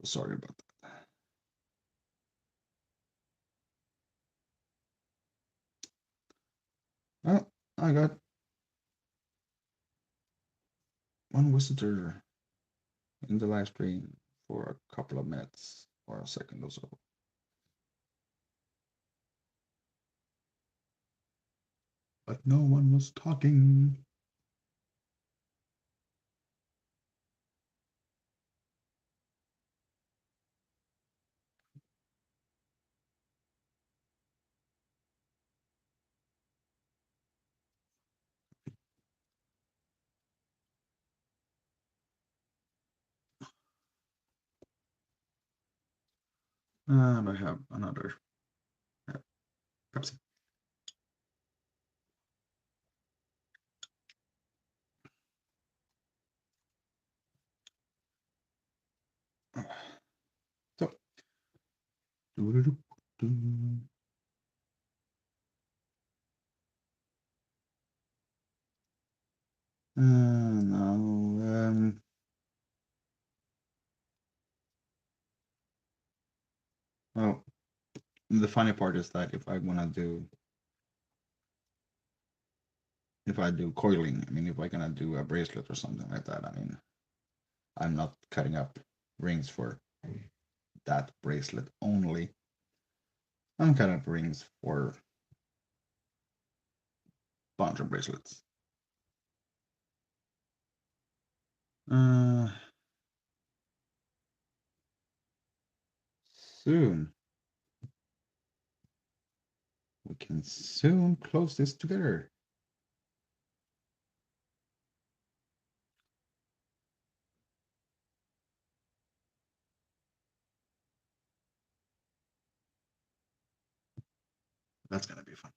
Speaker 2: Sorry about that. Well, I got one visitor in the live stream for a couple of minutes or a second or so. But no one was talking. And I have another Pepsi. So, now, well, the funny part is that if I do coiling, I mean, if I gonna do a bracelet or something like that, I mean, I'm not cutting up rings for that bracelet only. I'm cutting up rings for a bunch of bracelets. Soon. We can soon close this together. That's gonna be fun.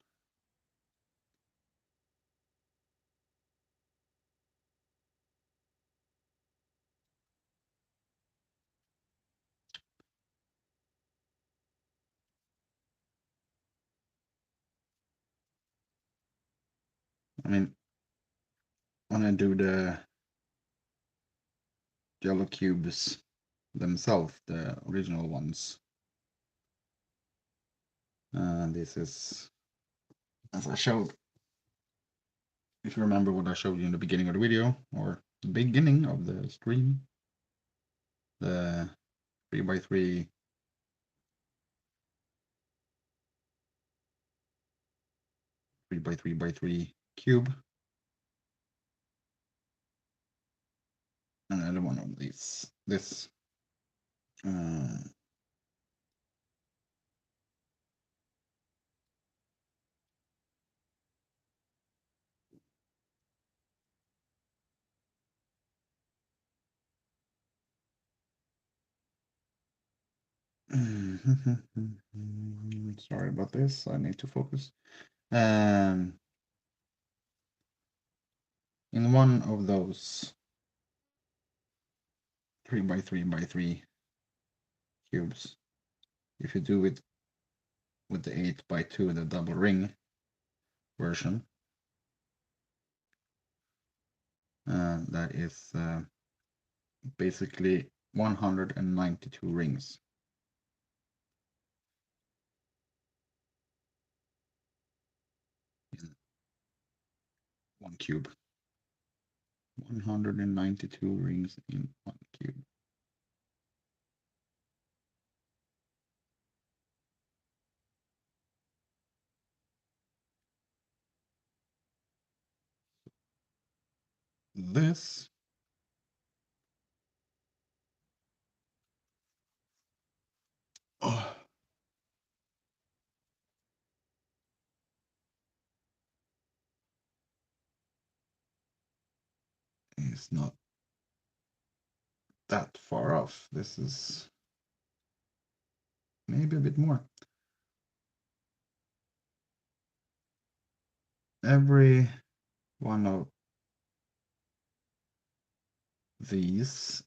Speaker 2: I mean, when I do the jello cubes themselves, the original ones, this is, as I showed, if you remember what I showed you in the beginning of the video, or the beginning of the stream, the 3x3 3x3x3 cube, and another one of these, this sorry about this, I need to focus. In one of those 3x3x3 cubes, if you do it with the 8x2, the double ring version, that is basically 192 rings. In one cube. 192 rings in one cube. This is not that far off. This is maybe a bit more. Every one of these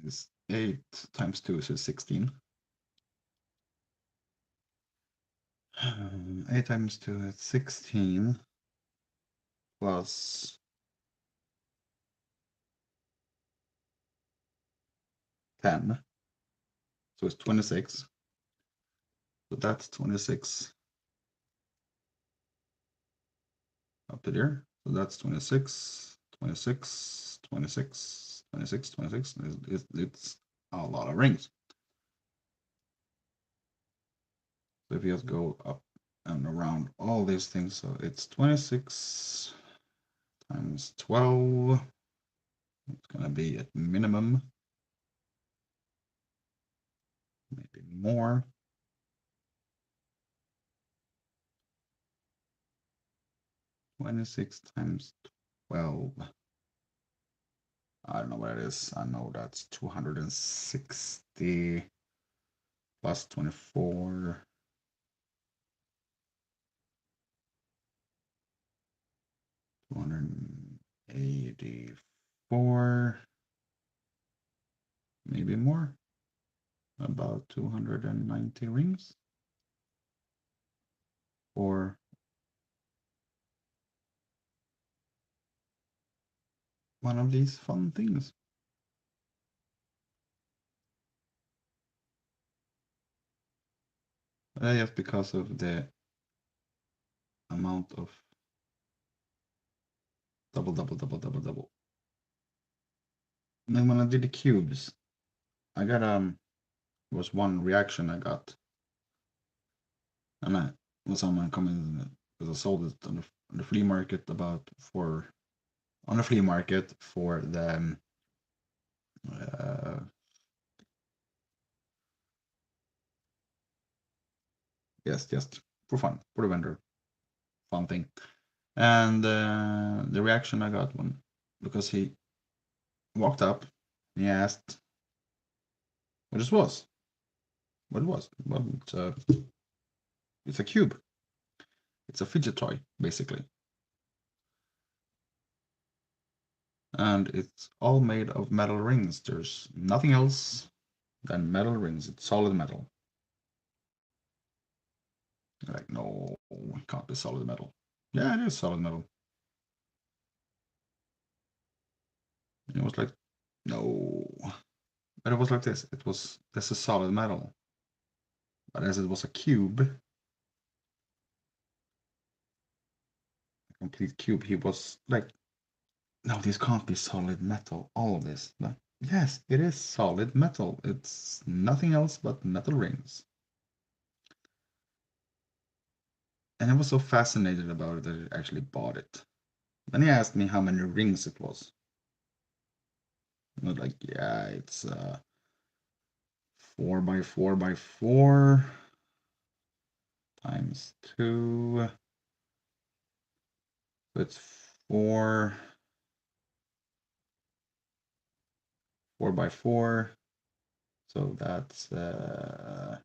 Speaker 2: is 8 times 2, so 16. 8 times 2 is 16 plus 10. So it's 26. So that's 26 up to there. So that's 26, 26, 26, 26, 26. It's a lot of rings. So if you just go up and around all these things, so it's 26 times 12. It's gonna be at minimum, maybe more. 26 times 12. I don't know what it is. I know that's 260 plus 24. 284. Maybe more. About 290 rings. Or one of these fun things. Just because of the amount of double. And then when I did the cubes, I got was one reaction I got, and I was someone coming because I sold it on the flea market on the flea market for the yes, just for fun, for the vendor, fun thing. And the reaction I got because he walked up and he asked what this was. What it was? Well, it's a cube. It's a fidget toy, basically. And it's all made of metal rings. There's nothing else than metal rings. It's solid metal. Like, no, it can't be solid metal. Yeah, it is solid metal. And it was like, no. But it was like this. This is solid metal. But as it was a cube, a complete cube, he was like, no, this can't be solid metal. All of this. But yes, it is solid metal. It's nothing else but metal rings. And I was so fascinated about it that I actually bought it. Then he asked me how many rings it was. I was like, yeah, it's 4 by 4 by 4 times 2. So it's 4 by 4. So that's 4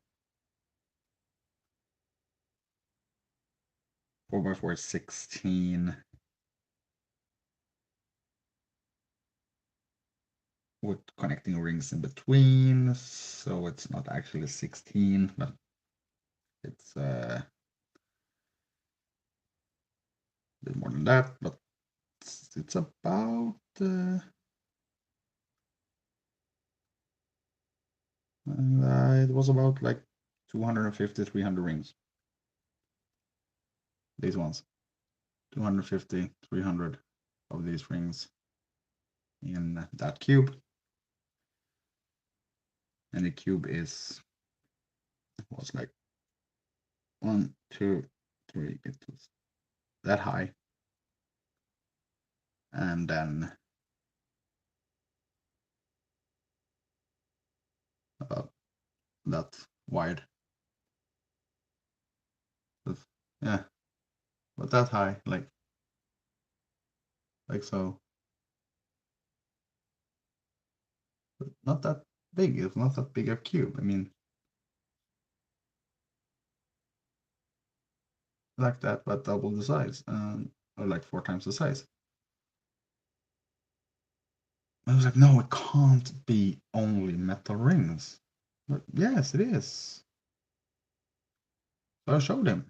Speaker 2: by 4 is 16. With connecting rings in between, so it's not actually 16, but it's a bit more than that, but it's about it was about like 250, 300 rings. These ones, 250, 300 of these rings in that cube. And the cube was like 1, 2, 3. It was that high, and then about that wide. But, yeah, but that high, like so. not that big. It's not that big a cube. I mean, like that, but double the size, or like 4 times the size. I was like, no, it can't be only metal rings. But yes, it is. So I showed him.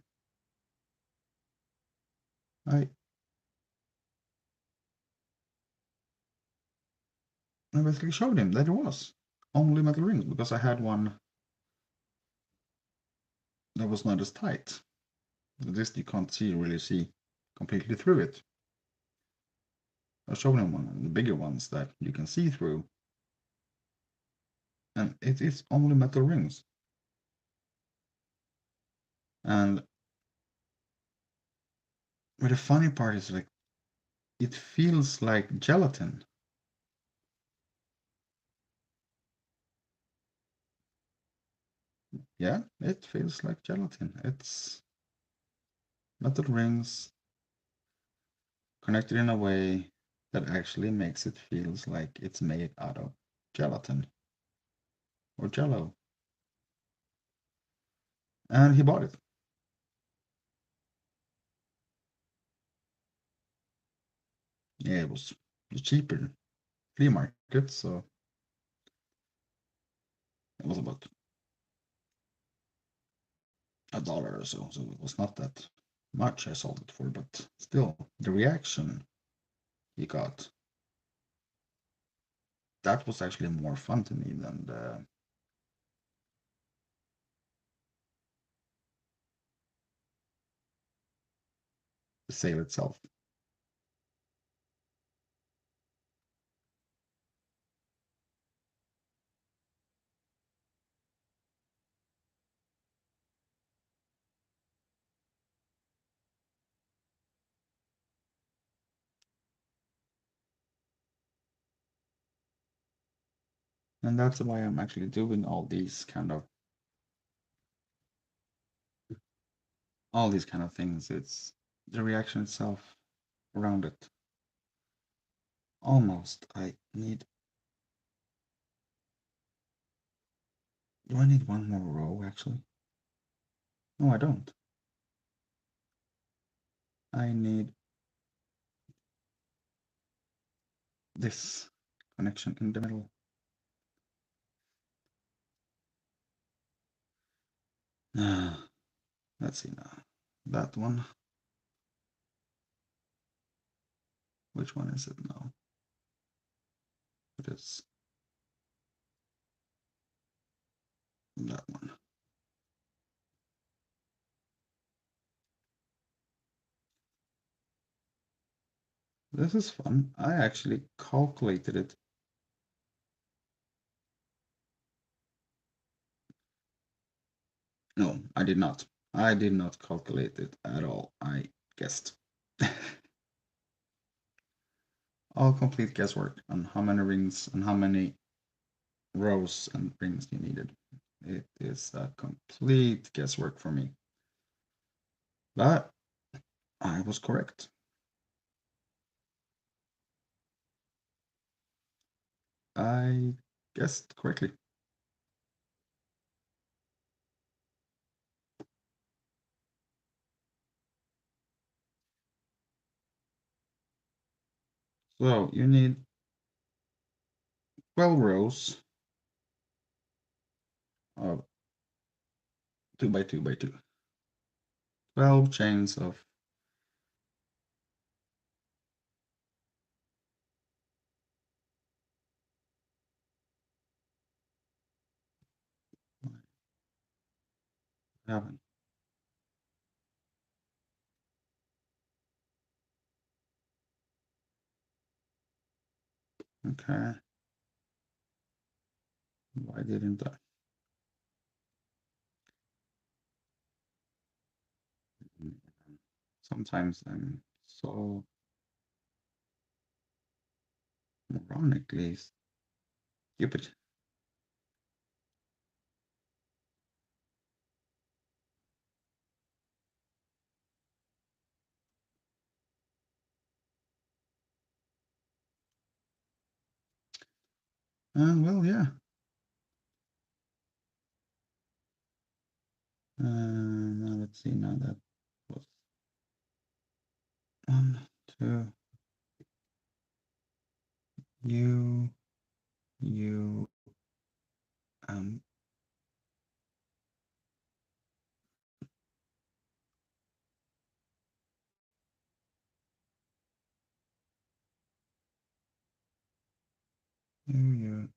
Speaker 2: I I basically showed him that it was only metal rings because I had one that was not as tight. This you can't really see completely through it. I showed him one of the bigger ones that you can see through, and it is only metal rings. And but the funny part is like it feels like gelatin. Yeah, it feels like gelatin. It's metal rings connected in a way that actually makes it feels like it's made out of gelatin or jello. And he bought it. Yeah, it was cheaper flea market, so it was about $1 or so. So it was not that much I sold it for, but still, the reaction he got, that was actually more fun to me than the sale itself. And that's why I'm actually doing all these kind of things. It's the reaction itself around it. Almost. I need. Do I need one more row actually? No, I don't. I need this connection in the middle. Let's see now. That one. Which one is it now? It is that one. This is fun. I actually calculated it. No, I did not. I did not calculate it at all. I guessed. All complete guesswork on how many rings and how many rows and rings you needed. It is a complete guesswork for me. But I was correct. I guessed correctly. So you need 12 rows of 2 by 2 by 2. 12 chains of heaven. Okay. Why didn't I? Sometimes I'm so moronically stupid.
Speaker 1: Well, yeah. Now let's see. Now that was 1, 2. You, um, you,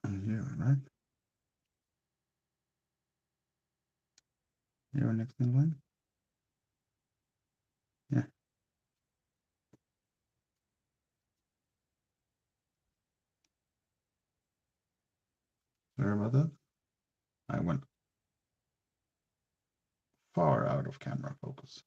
Speaker 1: and you, right? You're next in line. Yeah. Sorry about that. I went far out of camera focus.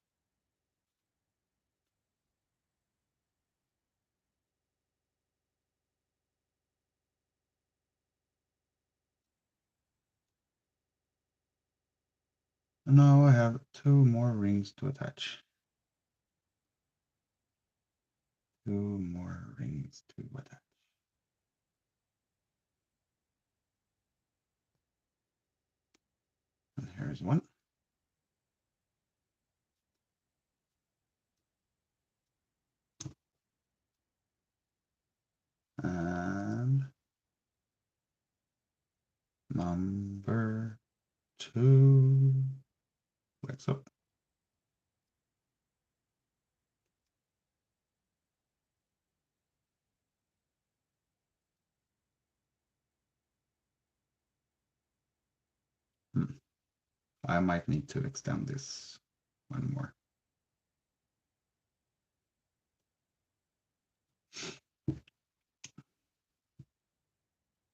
Speaker 1: And now I have 2 more rings to attach. 2 more rings to attach. And here's one. And number 2. What's up? I might need to extend this one more.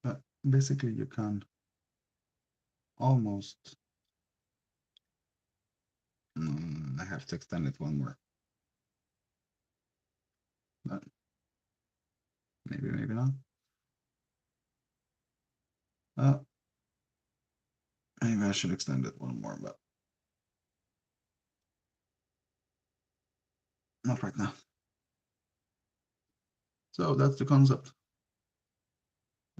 Speaker 1: But basically you can almost, I have to extend it one more. But maybe not. Maybe I should extend it one more, but not right now. So that's the concept.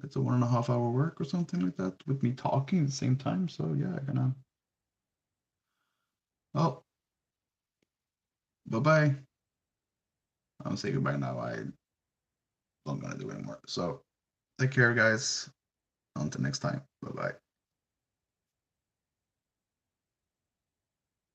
Speaker 1: It's a 1.5 hour work or something like that with me talking at the same time. So yeah, I'm gonna. Oh, bye-bye. I'll say goodbye now. I don't gonna do anymore. So take care, guys. Until next time. Bye-bye.